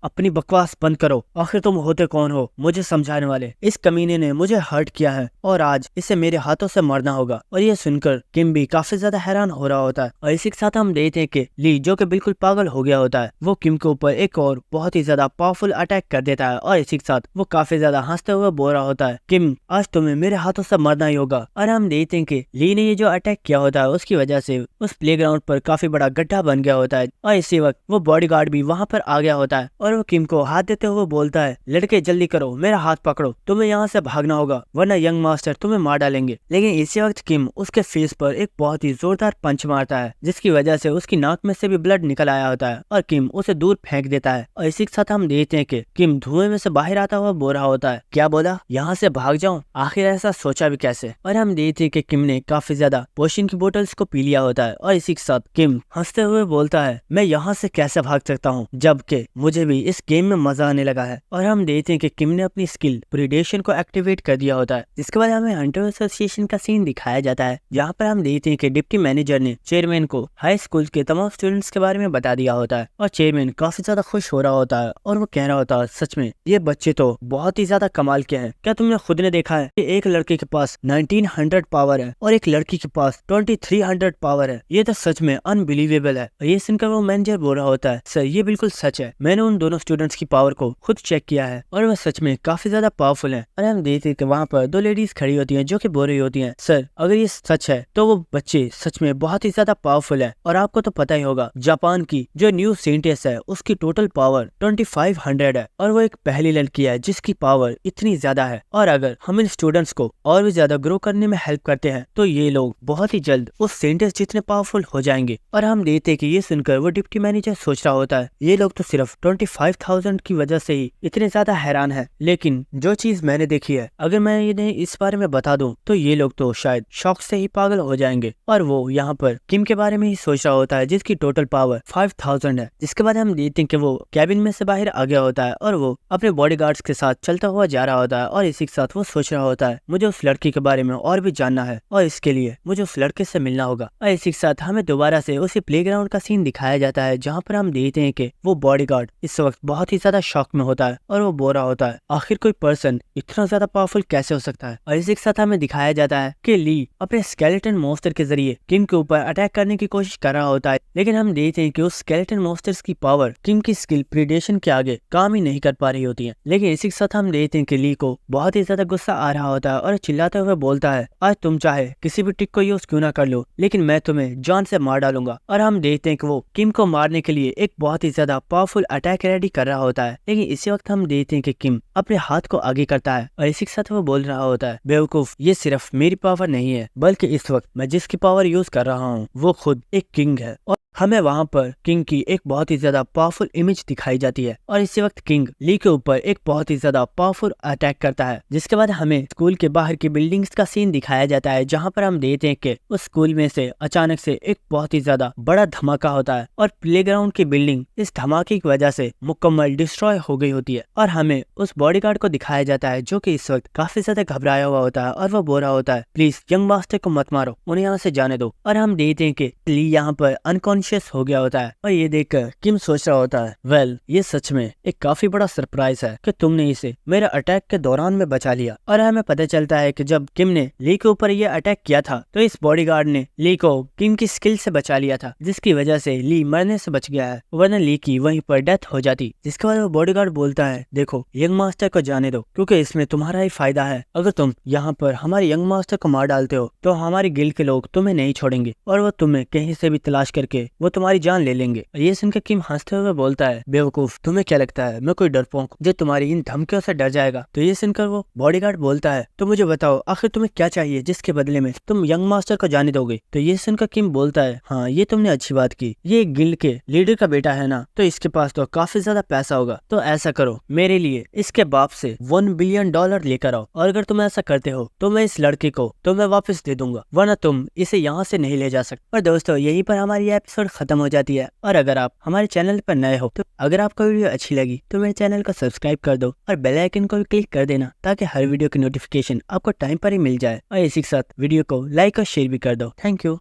अपनी बकवास बंद करो, आखिर तुम होते कौन हो मुझे समझाने वाले। इस कमीने ने मुझे हर्ट किया है और आज इसे मेरे हाथों से मरना होगा। और ये सुनकर किम भी काफी ज्यादा हैरान हो रहा होता है। और इसी के साथ हम देखते हैं कि ली जो कि बिल्कुल पागल हो गया होता है वो किम के ऊपर एक और बहुत ही ज्यादा पावरफुल अटैक कर देता है। और इसी के साथ वो काफी ज्यादा हंसते हुए बोल रहा होता है किम आज तुम्हें मेरे हाथों से मरना ही होगा। और हम देखते हैं कि ली ने ये जो अटैक किया होता है उसकी वजह से उस प्लेग्राउंड पर काफी बड़ा गड्ढा बन गया होता है। और इसी वक्त वो बॉडीगार्ड भी वहां पर आ गया होता है और वो किम को हाथ देते हुए बोलता है लड़के जल्दी करो, मेरा हाथ पकड़ो, तुम्हें यहाँ से भागना होगा वरना यंग मास्टर तुम्हें मार डालेंगे। लेकिन इसी वक्त किम उसके फेस पर एक बहुत ही जोरदार पंच मारता है जिसकी वजह से उसकी नाक में से भी ब्लड निकल आया होता है और किम उसे दूर फेंक देता है। और इसी के साथ हम देखते हैं कि किम धुएं में से बाहर आता हुआ बोल रहा होता है क्या बोला, यहाँ से भाग जाऊं, आखिर ऐसा सोचा भी कैसे। और हम देखते हैं कि किम ने काफी ज्यादा पोशन की बोतल्स को पी लिया होता है। और इसी के साथ किम हंसते हुए बोलता है मैं यहाँ से कैसे भाग सकता हूँ जबकि मुझे भी इस गेम में मजा आने लगा है। और हम देखते हैं कि किम ने अपनी स्किल प्रीडेशन को एक्टिवेट कर दिया होता है। जिसके बाद हमें हंटर एसोसिएशन का सीन दिखाया जाता है जहाँ पर हम देखते हैं कि डिप्टी मैनेजर ने चेयरमैन को हाई स्कूल के तमाम स्टूडेंट्स के बारे में बता दिया होता है। और चेयरमैन काफी ज्यादा खुश हो रहा होता है और वो कह रहा होता है सच में ये बच्चे तो बहुत ही ज्यादा कमाल के हैं। क्या तुमने खुद ने देखा है कि एक लड़के के पास 1900 पावर है और एक लड़की के पास 2300 पावर है, ये तो सच में अनबिलीवेबल है। ये सुनकर वो मैनेजर बोल रहा होता है सर ये बिल्कुल सच है, मैंने उन दोनों स्टूडेंट्स की पावर को खुद चेक किया है और वह सच में काफी ज्यादा पावरफुल है। और हम देखते हैं कि वहाँ पर दो लेडीज खड़ी होती हैं जो कि बोल रही होती हैं सर अगर ये सच है तो वो बच्चे सच में बहुत ही ज्यादा पावरफुल है। और आपको तो पता ही होगा जापान की जो न्यू साइंटिस्ट है उसकी टोटल पावर 2500 है और वो एक पहली लड़की है जिसकी पावर इतनी ज्यादा है। और अगर हम इन स्टूडेंट्स को और भी ज्यादा ग्रो करने में हेल्प करते हैं तो ये लोग बहुत ही जल्द उस साइंटिस्ट जितने पावरफुल हो जाएंगे। और हम देखते हैं कि ये सुनकर वो डिप्टी मैनेजर सोच रहा होता है ये लोग तो सिर्फ 25,000 की वजह से ही इतने ज्यादा हैरान है, लेकिन जो चीज मैंने देखी है अगर मैं इन्हें इस बारे में बता दूं तो ये लोग तो शायद शौक से ही पागल हो जाएंगे। और वो यहाँ पर किम के बारे में ही सोच रहा होता है जिसकी टोटल पावर 5000 है। जिसके बाद हम देखते हैं कि वो कैबिन में से बाहर आ गया होता है और वो अपने बॉडीगार्ड्स के साथ चलता हुआ जा रहा होता है। और इसी के साथ वो सोच रहा होता है मुझे उस लड़की के बारे में और भी जानना है और इसके लिए मुझे उस लड़के से मिलना होगा। और इसी के साथ हमें दोबारा से उसी प्लेग्राउंड का सीन दिखाया जाता है जहाँ पर हम देखते हैं कि वो बॉडीगार्ड इस वक्त बहुत ही ज्यादा शॉक में होता है और वो बोल रहा होता है आखिर कोई पर्सन इतना ज्यादा पावरफुल कैसे हो सकता है। और इसी के साथ हमें दिखाया जाता है कि ली अपने स्केलेटन मॉन्स्टर के जरिए किम के ऊपर अटैक करने की कोशिश कर रहा होता है। लेकिन हम देखते हैं कि उस स्केलेटन मॉन्स्टर्स की पावर किम की स्किल प्रीडेशन के आगे काम ही नहीं कर पा रही होती है। लेकिन इसी के साथ हम देखते हैं कि ली को बहुत ही ज्यादा गुस्सा आ रहा होता है और चिल्लाते हुए बोलता है आज तुम चाहे किसी भी ट्रिक को यूज क्यों ना कर लो लेकिन मैं तुम्हें जान से मार डालूंगा। और हम देखते हैं कि वो किम को मारने के लिए एक बहुत ही ज्यादा पावरफुल अटैक रेडी कर रहा होता है। लेकिन इसी वक्त हम देखते हैं कि किम अपने हाथ को आगे करता है और इसी के साथ वो बोल रहा होता है बेवकूफ ये सिर्फ मेरी पावर नहीं है बल्कि इस वक्त मैं जिसकी पावर यूज कर रहा हूँ वो खुद एक किंग है। और हमें वहाँ पर किंग की एक बहुत ही ज्यादा पावरफुल इमेज दिखाई जाती है और इसी वक्त किंग ली के ऊपर एक बहुत ही ज्यादा पावरफुल अटैक करता है। जिसके बाद हमें स्कूल के बाहर की बिल्डिंग्स का सीन दिखाया जाता है जहाँ पर हम देखते हैं कि उस स्कूल में से अचानक से एक बहुत ही ज्यादा बड़ा धमाका होता है और प्लेग्राउंड की बिल्डिंग इस धमाके की वजह से मुकम्मल डिस्ट्रॉय हो गई होती है। और हमें उस बॉडीगार्ड को दिखाया जाता है जो कि इस वक्त काफी ज्यादा घबराया हुआ होता है और वो बोल रहा होता है प्लीज यंग मास्टर को मत मारो, उन्हें यहाँ से जाने दो। और हम देखते हैं कि ली यहाँ पर अनकॉन्शियस हो गया होता है और ये देखकर किम सोच रहा होता है वेल ये सच में एक काफी बड़ा सरप्राइज है कि तुमने इसे मेरे अटैक के दौरान में बचा लिया। और हमें पता चलता है कि जब किम ने ली के ऊपर ये अटैक किया था तो इस बॉडीगार्ड ने ली को किम की स्किल से बचा लिया था जिसकी वजह से ली मरने से बच गया है, वरना ली की वहीं पर डेथ हो जाती। जिसके बाद वो बॉडीगार्ड बोलता है देखो यंग मास्टर को जाने दो क्योंकि इसमें तुम्हारा ही फायदा है। अगर तुम यहाँ पर हमारे यंग मास्टर को मार डालते हो तो हमारी गिल्ड के लोग तुम्हें नहीं छोड़ेंगे और वो तुम्हें कहीं से भी तलाश करके वो तुम्हारी जान ले लेंगे। ये सुनकर किम हंसते हुए बोलता है बेवकूफ तुम्हें क्या लगता है मैं कोई डरपोक जो तुम्हारी इन धमकियों से डर जाएगा। तो ये सुनकर वो बॉडीगार्ड बोलता है तो मुझे बताओ आखिर तुम्हें क्या चाहिए जिसके बदले में तुम यंग मास्टर को जाने दोगे। तो ये सुनकर किम बोलता है हाँ ये तुमने अच्छी बात की, ये एक गिल्ड के लीडर का बेटा है ना तो इसके पास तो काफी ज्यादा पैसा होगा, तो ऐसा करो मेरे लिए इसके बाप से $1 बिलियन लेकर आओ और अगर तुम ऐसा करते हो तो मैं इस लड़के को तुम्हें वापस दे दूंगा वरना तुम इसे यहाँ से नहीं ले जा सकते। और दोस्तों यहीं पर हमारी एपिसोड पर खत्म हो जाती है। और अगर आप हमारे चैनल पर नए हो तो अगर आपको वीडियो अच्छी लगी तो मेरे चैनल को सब्सक्राइब कर दो और बेल आइकन को भी क्लिक कर देना, ताकि हर वीडियो की नोटिफिकेशन आपको टाइम पर ही मिल जाए। और इसी के साथ वीडियो को लाइक और शेयर भी कर दो। Thank you.